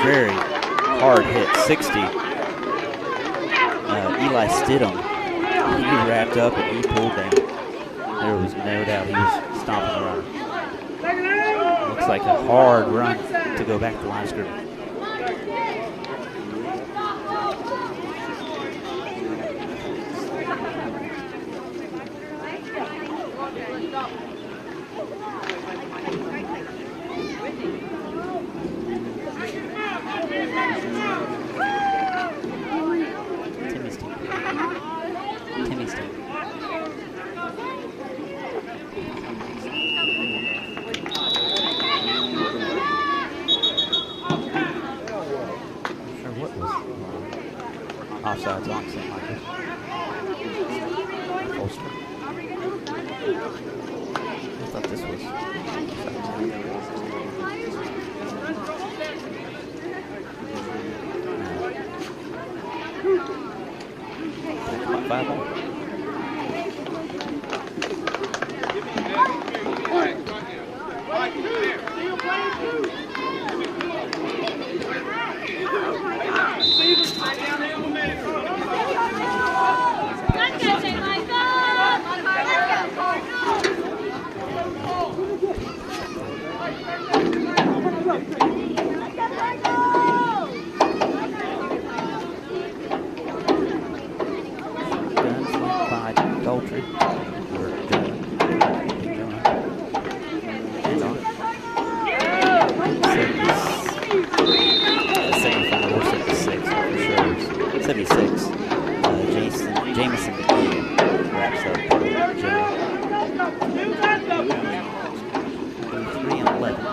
very hard hit. 60. Eli Stidham. He wrapped up and he pulled down. There was no doubt he was stomping around. Looks like a hard run to go back to the line of scrimmage. Timmy's team. Timmy's team. Sure, what was offsides on St. Michael's? Holster. I thought this was. Daltrey. Or Jonah. And on. 75 or 76 for sure. 76. Jameson McGee wraps up Jonah. 3 and 11.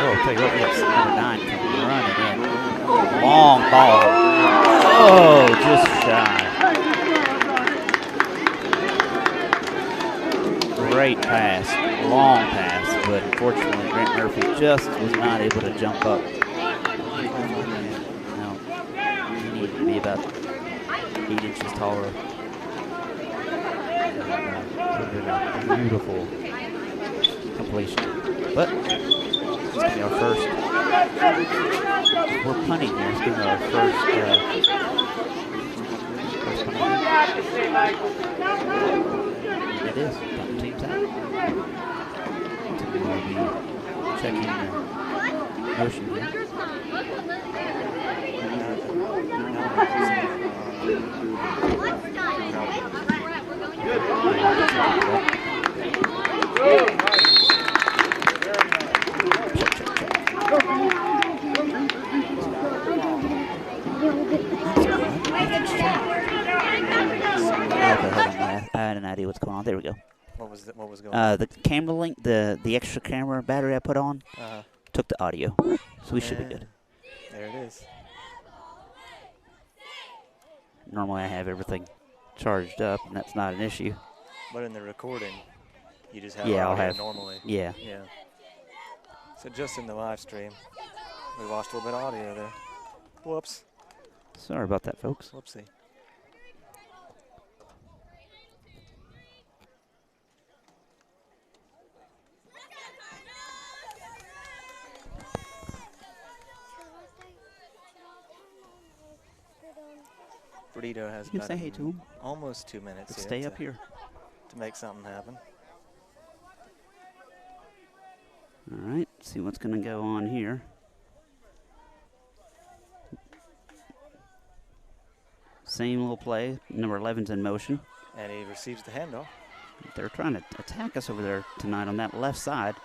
Oh, tell you what, yes, number 9 coming running in. Long ball. Oh, just shy. Great pass, long pass, but unfortunately Grant Murphy just was not able to jump up. No, he needed to be about 8 inches taller. Beautiful completion. But it's going to be our first. We're punting here. It's going to be our first punt. It is. Punting team's out. We'll be checking the motion here. I had an idea what's going on. There we go. What was going on? The camera link, the extra camera battery I put on, took the audio, so we should be good. There it is. Normally I have everything charged up, and that's not an issue. But in the recording, you just have I'll audio have normally. Yeah. Yeah. So just in the live stream, we lost a little bit of audio there. Whoops. Sorry about that, folks. Whoopsie. Perdido has You can say hey to him. almost 2 minutes But here stay up here. to make something happen. All right, see what's going to go on here. Same little play. Number 11's in motion. And he receives the handoff. They're trying to attack us over there tonight on that left side.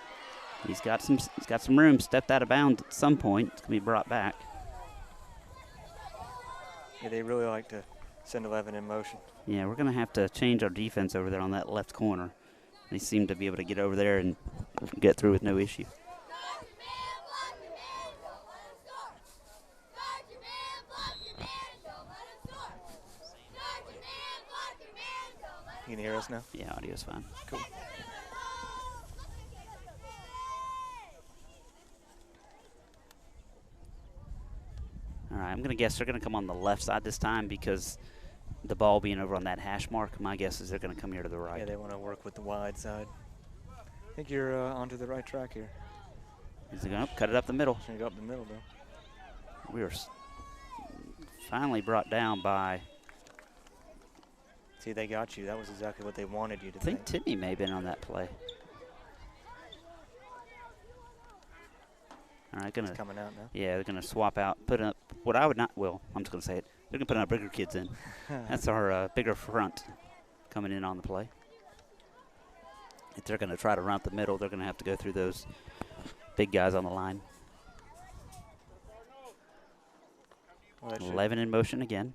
He's got some room. Stepped out of bounds at some point. It's going to be brought back. Yeah, they really like to send 11 in motion. Yeah, we're going to have to change our defense over there on that left corner. They seem to be able to get over there and get through with no issue. You can hear us now? Yeah, audio's fine. Cool. All right, I'm going to guess they're going to come on the left side this time because the ball being over on that hash mark, my guess is they're going to come here to the right. Yeah, they want to work with the wide side. I think you're onto the right track here. He's going to cut it up the middle. Should go up the middle, though. We were finally brought down by, See, they got you. That was exactly what they wanted you to I think Timmy may have been on that play. All right, It's coming out now. Yeah, they're going to swap out, put up what I would not, well, I'm just going to say it. They're going to put our bigger kids in. That's our bigger front coming in on the play. If they're going to try to run up the middle, they're going to have to go through those big guys on the line. Well, 11 in motion again.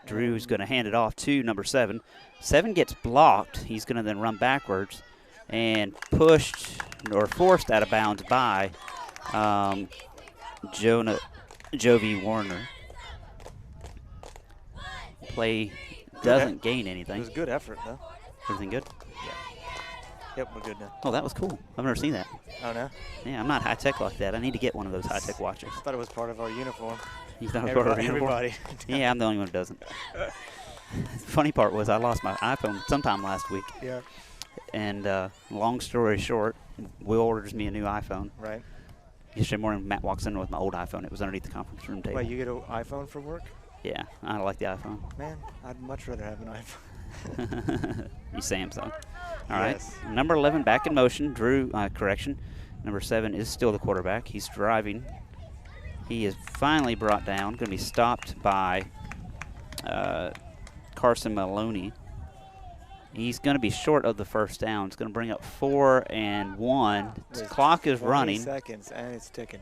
Drew's going to hand it off to number 7. 7 gets blocked. He's going to then run backwards and pushed or forced out of bounds by Jovi Warner. Play doesn't gain It anything. was a good effort, though. Everything good? Yep, we're good now. Oh, that was cool. I've never seen that. Oh, no? Yeah, I'm not high-tech like that. I need to get one of those high-tech watches. I thought it was part of our uniform. You thought it was part of our uniform? Everybody. Yeah, I'm the only one who doesn't. The funny part was I lost my iPhone sometime last week. Yeah. And long story short, Will orders me a new iPhone. Right. Yesterday morning, Matt walks in with my old iPhone. It was underneath the conference room table. Wait, you get an iPhone for work? Yeah, I like the iPhone. Man, I'd much rather have an iPhone. You Samsung. All right. Yes. Number 11 back in motion. Drew, correction. Number 7 is still the quarterback. He's driving. He is finally brought down. Going to be stopped by Carson Maloney. He's going to be short of the first down. It's going to bring up 4 and 1. The clock is 20 running. seconds, and it's ticking.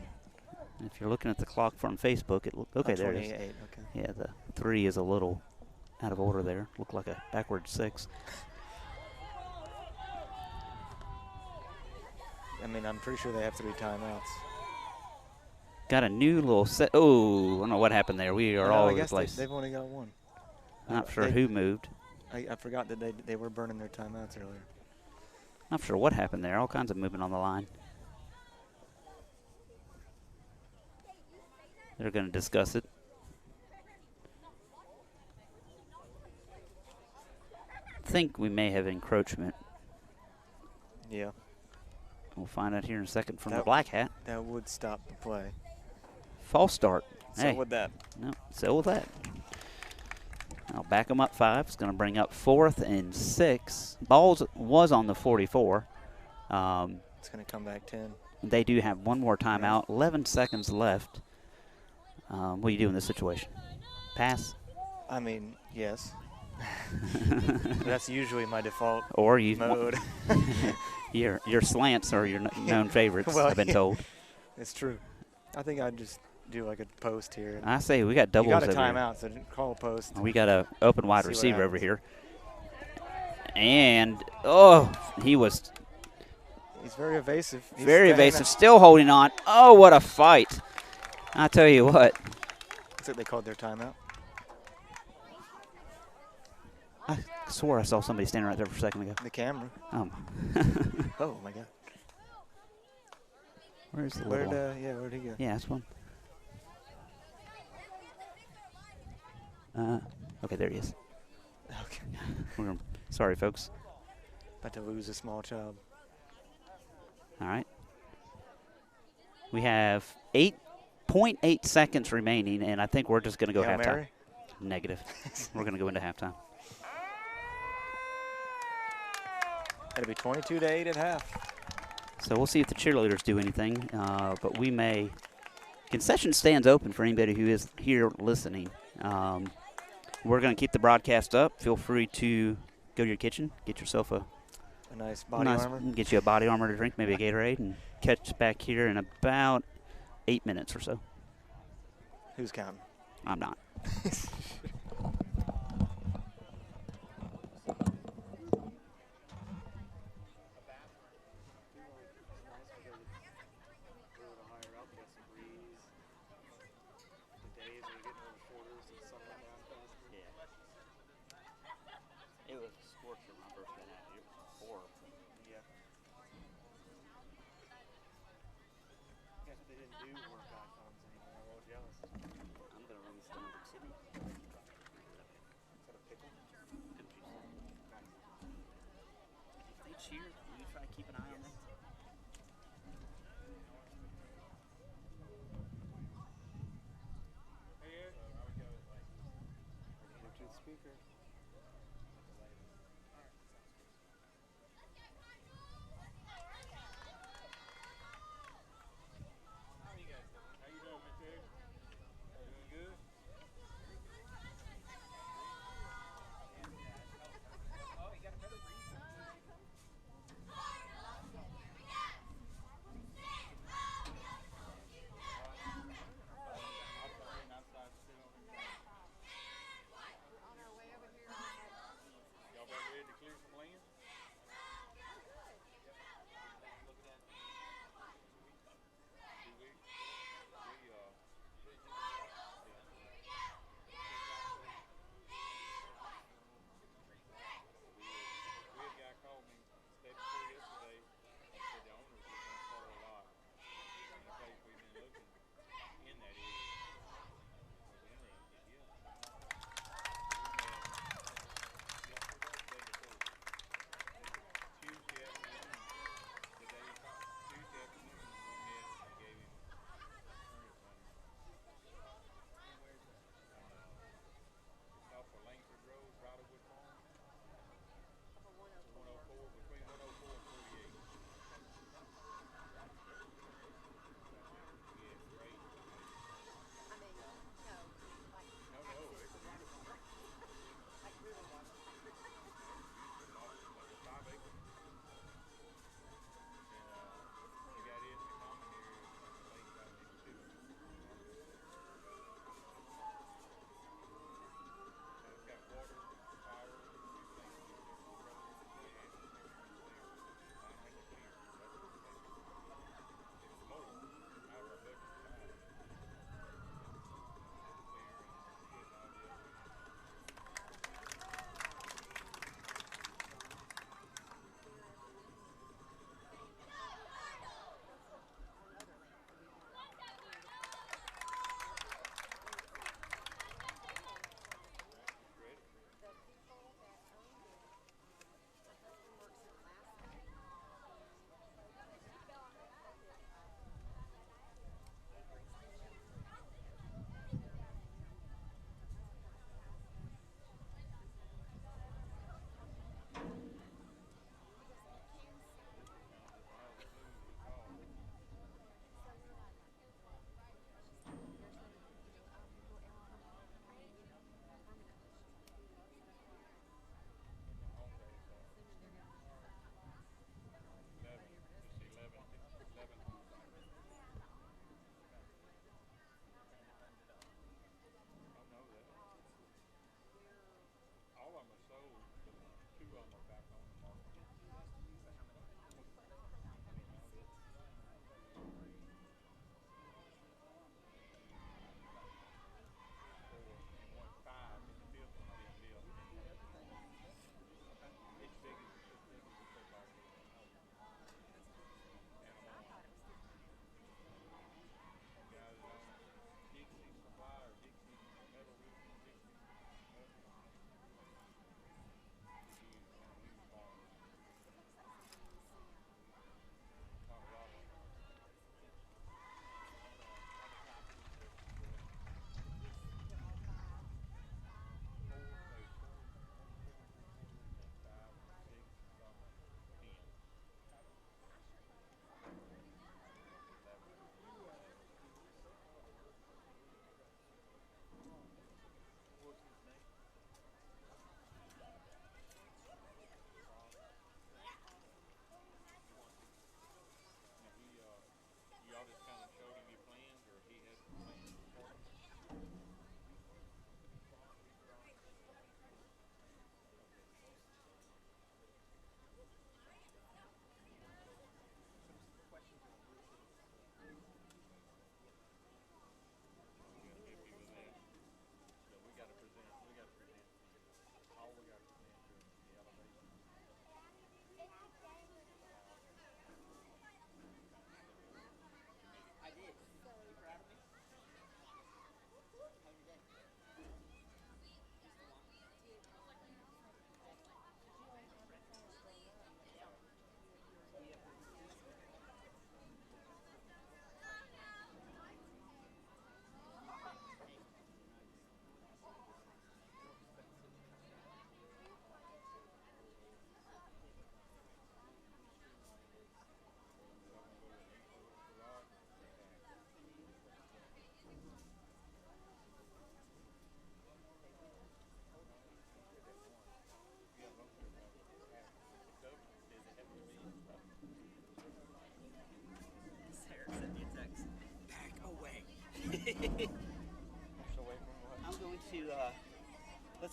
If you're looking at the clock from Facebook, it okay, there it is. 28, okay. Yeah, the 3 is a little out of order there. Looked like a backward 6. I mean, I'm pretty sure they have 3 timeouts. Got a new little set. Oh, I don't know what happened there. We are No, all I over the guess place. they've only got 1. Not sure who moved. I forgot that they were burning their timeouts earlier. Not sure what happened there. All kinds of movement on the line. They're going to discuss it. Think we may have encroachment. Yeah. We'll find out here in a second from the That- black hat. That would stop the play. False start. So Hey, would that. no, so will that. I'll back them up 5. It's going to bring up 4th and 6. Balls was on the 44. It's going to come back 10. They do have one more timeout. 11 seconds left. What do you do in this situation? Pass? I mean, yes. That's usually my default Or you mode. your slants are your known favorites, Well, I've been yeah. told. It's true. I think I'd just do like a post here. I say we got You doubles got a over here. timeout, so call a post. We got a open wide See what receiver over happens. here. And, oh, he was He's very evasive. He's very staying evasive, up. still holding on. Oh, what a fight. I tell you what. Looks like they called their timeout. I swore I saw somebody standing right there for a second ago. The camera. Oh, Oh my God. where's the little one? Where'd he go? Yeah, that's one. Okay, there he is. Okay. Sorry, folks. About to lose a small child. All right. We have 8.8 seconds remaining, and I think we're just going to go Hail halftime. Mary? Negative. We're going to go into halftime. It'll be 22-8 at half. So we'll see if the cheerleaders do anything, but we may. Concession stands open for anybody who is here listening. We're going to keep the broadcast up. Feel free to go to your kitchen, get yourself a nice body armor. Get you a body armor to drink, maybe a Gatorade, and catch back here in about 8 minutes or so. Who's counting? I'm not. It was a scorcher when I first got out here. Horrible. Yeah. I guess they didn't do work iPhones anymore. I'm a little jealous. I'm going to run this down to Timmy. Is that a pickle? If they cheer, will you try to keep an eye on them? To the speaker.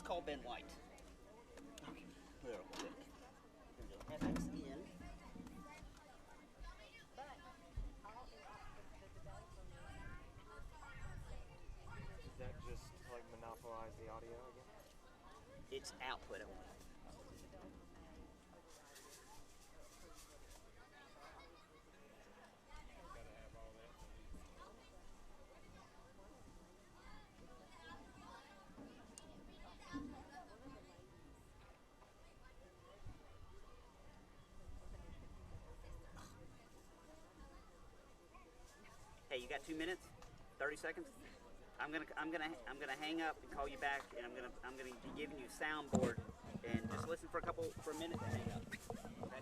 call Ben White. Real quick. FX in. Does that just like monopolize the audio again? It's output only. Hey, you got 2 minutes? 30 seconds? I'm gonna hang up and call you back, and I'm gonna be giving you soundboard, and just listen for a minute and hang up. Okay?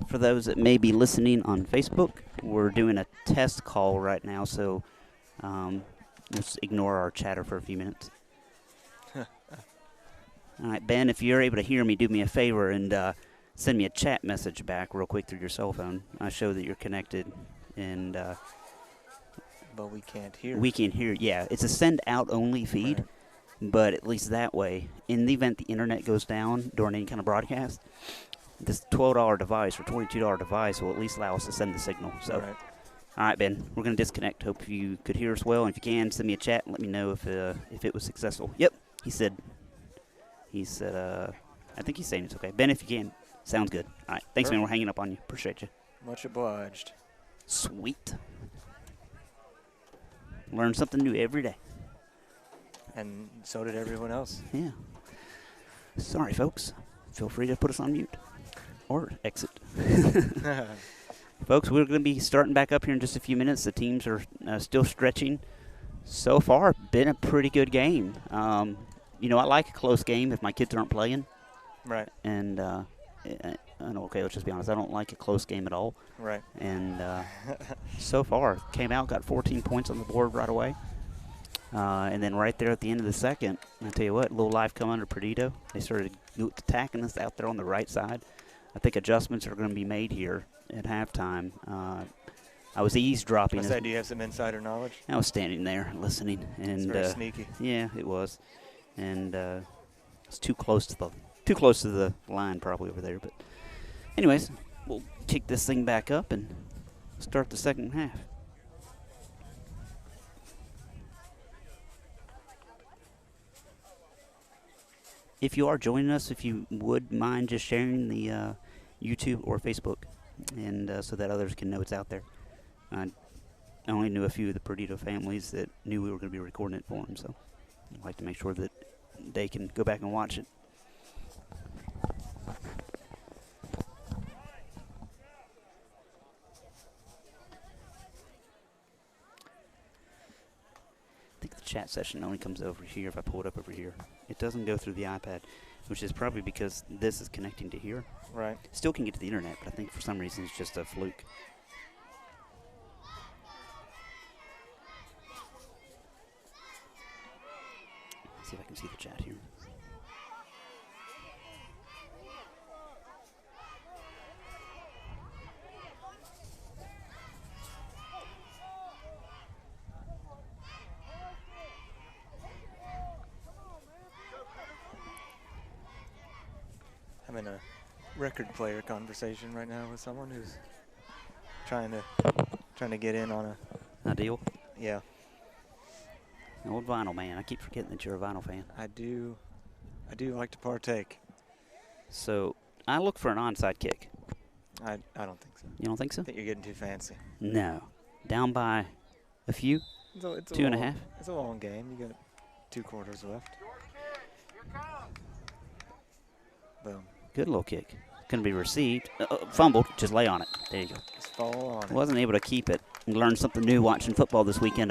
For those that may be listening on Facebook, we're doing a test call right now, so just ignore our chatter for a few minutes. All right, Ben, if you're able to hear me, do me a favor and send me a chat message back real quick through your cell phone. I show that you're connected, and But we can't hear. we can hear. Yeah, it's a send out only feed, Right. but at least that way, in the event the internet goes down during any kind of broadcast, this $12 device or $22 device will at least allow us to send the signal. So, Right. all right, Ben, we're going to disconnect. Hope you could hear us well. And if you can, send me a chat and let me know if it was successful. Yep, he said, I think he's saying it's okay. Ben, if you can, sounds good. All right, thanks, man. Perfect. We're hanging up on you. Appreciate you. Much obliged. Sweet. Learn something new every day. And so did everyone else. Yeah. Sorry, folks. Feel free to put us on mute or exit. Folks, we're going to be starting back up here in just a few minutes. The teams are still stretching. So far, been a pretty good game. I like a close game if my kids aren't playing. Right. And, okay, let's just be honest. I don't like a close game at all. Right. And so far, came out, got 14 points on the board right away. And then right there at the end of the second, I'll tell you what, a little life come under Perdido. They started attacking us out there on the right side. I think adjustments are going to be made here at halftime. I was eavesdropping. Do you have some insider knowledge? I was standing there listening, and It's very sneaky. Yeah, it was, and it's too close to the line probably over there. But anyways, we'll kick this thing back up and start the second half. If you are joining us, if you would mind just sharing the YouTube or Facebook, and so that others can know it's out there. I only knew a few of the Perdido families that knew we were going to be recording it for them, so I'd like to make sure that they can go back and watch it. I think the chat session only comes over here if I pull it up over here. It doesn't go through the iPad, which is probably because this is connecting to here. Right. Still can get to the internet, but I think for some reason it's just a fluke. Let's see if I can see the chat here. I'm in a record player conversation right now with someone who's trying to get in on a Deal? yeah. An old vinyl man. I keep forgetting that you're a vinyl fan. I do like to partake. So I look for an onside kick. I don't think so. You don't think so? I think you're getting too fancy. No. Down by a few? It's Two and a long- half? It's a long game. You got 2 quarters left. Boom. Good little kick. Going to be received. Fumbled. Just lay on it. There you go. Just fall on it. Wasn't able to keep it. And learned something new watching football this weekend.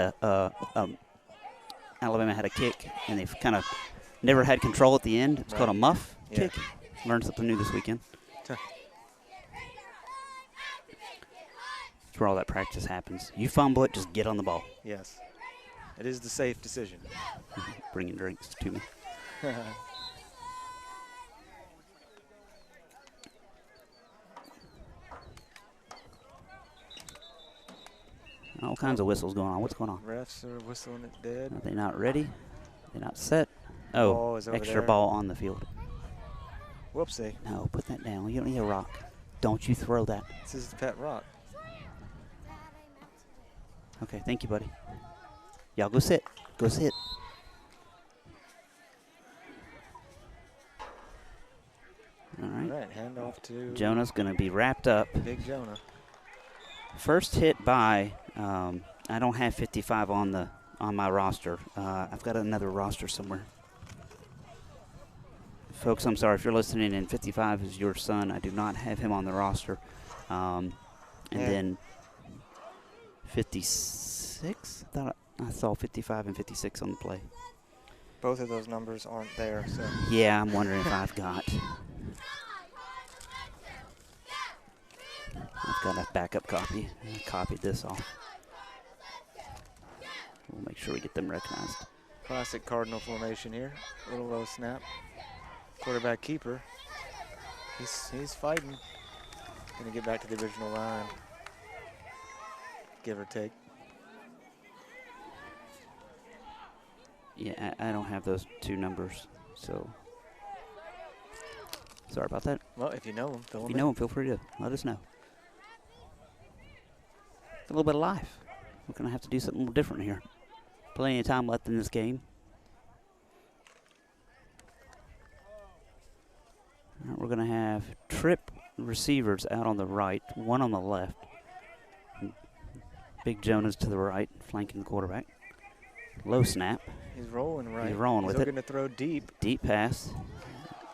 Alabama had a kick, and they've kind of never had control at the end. It's called a muff Yeah. kick. Learned something new this weekend. Huh. That's where all that practice happens. You fumble it, just get on the ball. Yes. It is the safe decision. Bringing drinks to me. All kinds of whistles going on. What's going on? Refs are whistling it dead. Are they not ready? They're not set. Ball Oh, is over extra there. ball on the field. Whoopsie. No, put that down. You don't need a rock. Don't you throw that. This is pet rock. Okay, thank you, buddy. Y'all go sit. Go sit. All All right. right, hand off to Jonah's going to be wrapped up. Big Jonah. First hit by, I don't have 55 on my roster. I've got another roster somewhere. Folks, I'm sorry if you're listening and 55 is your son. I do not have him on the roster. And Yeah. then 56? I saw 55 and 56 on the play. Both of those numbers aren't there, so Yeah, I'm wondering if I've got a backup copy. I copied this off. We'll make sure we get them recognized. classic Cardinal formation here. Little low snap. Quarterback keeper. He's fighting. Gonna get back to the original line. Give or take. Yeah, I don't have those two numbers, so sorry about that. Well, if you know him, fill If him you know them, feel free to let us know. It's a little bit of life. We're going to have to do something a little different here. Plenty of time left in this game. All right, we're going to have trip receivers out on the right, one on the left. Big Jonas to the right, flanking the quarterback. Low snap. He's rolling right. He's rolling with it. He's looking to throw deep. Deep pass.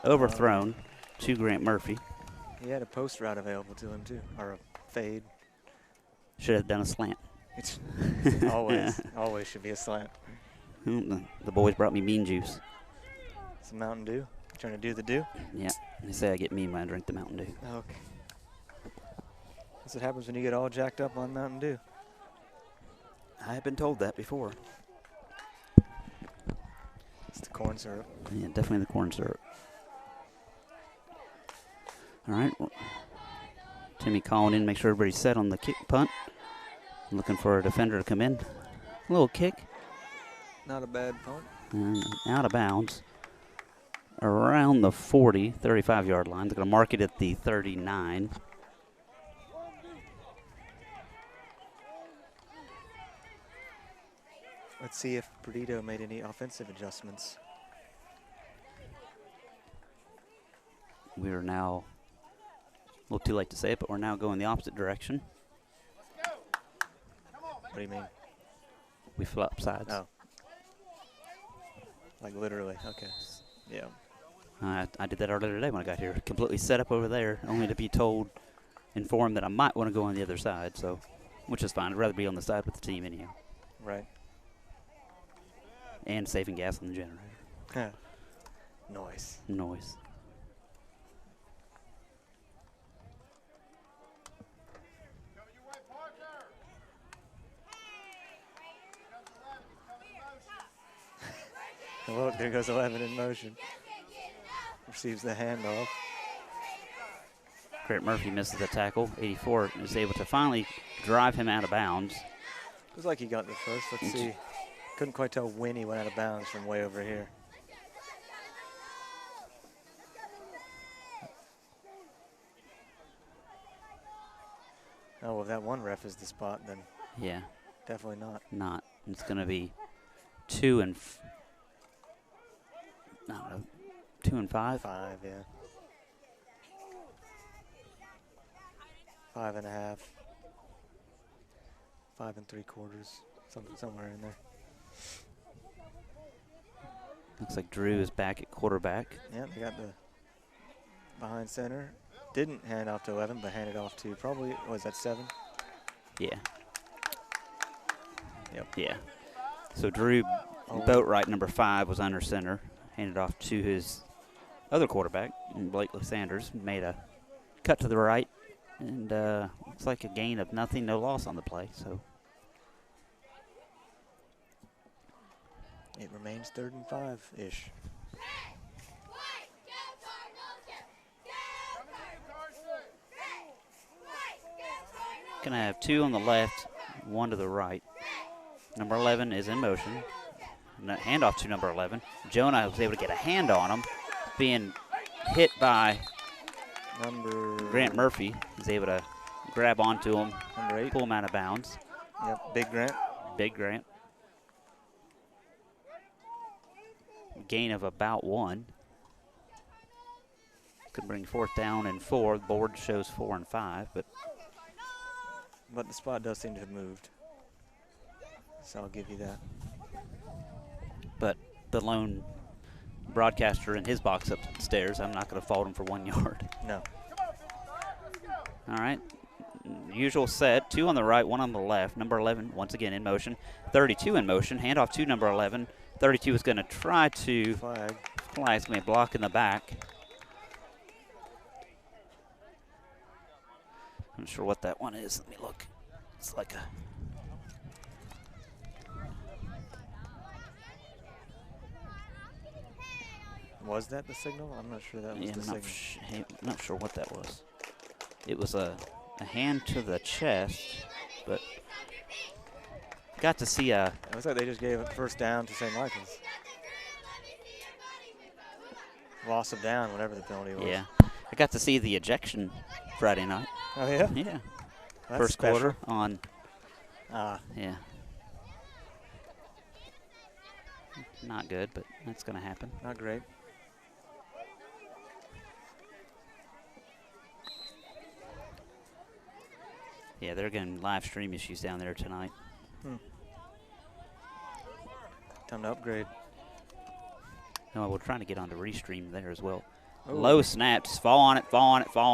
Overthrown to Grant Murphy. He had a post route available to him, too, or a fade. Should have done a slant. It's always should be a slant. The boys brought me bean juice. Some Mountain Dew. Trying to do the do? Yeah, they say I get mean when I drink the Mountain Dew. Okay. That's what happens when you get all jacked up on Mountain Dew. I have been told that before. It's the corn syrup. Yeah, definitely the corn syrup. All right. Well, Timmy calling in, make sure everybody's set on the kick punt. Looking for a defender to come in. A little kick. Not a bad punt. And out of bounds. Around the 40, 35-yard line. They're going to mark it at the 39. Let's see if Perdido made any offensive adjustments. We are now a little too late to say it, but we're now going the opposite direction. What do you mean? We flip sides. Oh. Like literally, okay. Yeah. I did that earlier today when I got here. Completely set up over there, only to be informed that I might want to go on the other side, so, which is fine. I'd rather be on the side with the team anyhow. Right. And saving gas on the generator. Noise. Noise. Look, there goes 11 in motion. Receives the handoff. Grant Murphy misses the tackle. 84 is able to finally drive him out of bounds. Looks like he got the first. Let's see. Couldn't quite tell when he went out of bounds from way over here. Oh, well, if that one ref is the spot, then Yeah, definitely not. not. It's going to be 2 and I don't know, 2 and 5. 5, yeah. 5.5. 5 3/4. Somewhere in there. Looks like Drew is back at quarterback. Yeah, they got the behind center. Didn't hand off to 11, but handed off to probably, was that 7? Yeah. Yep. Yeah. So Drew Boatwright, number 5, was under center. Handed off to his other quarterback, Blakely Sanders. Made a cut to the right. And looks like a gain of nothing, no loss on the play. So it remains 3rd and 5-ish. gonna have 2 on the left, one to the right. Number 11 is in motion. Handoff to number 11. Jonah was able to get a hand on him, being hit by Grant Murphy. He's able to grab onto him, Number 8. pull him out of bounds. Yep, Big Grant. Big Grant. Gain of about 1. Could bring 4th down and 4. The board shows 4 and 5, but the spot does seem to have moved. So I'll give you that. but the lone broadcaster in his box upstairs, I'm not going to fault him for 1 yard. No. All right. Usual set. 2 on the right, 1 on the left. Number 11 once again in motion. 32 in motion. Handoff to number 11. 32 is going to try to Flag. flag's going to be block in the back. I'm not sure what that one is. Let me look. It's like a Was that the signal? I'm not sure that was yeah, the signal. I'm not sure what that was. It was a hand to the chest, but got to see a. It looks like they just gave it first down to St. Michael's. Loss of down, whatever the penalty was. Yeah, I got to see the ejection Friday night. Oh, yeah? Yeah, That's first special. quarter on. Ah, Yeah, not good, but that's going to happen. not great. Yeah, they're getting live stream issues down there tonight. Time to upgrade. No, we're trying to get on the restream there as well. Ooh. Low snaps, fall on it, fall on it, fall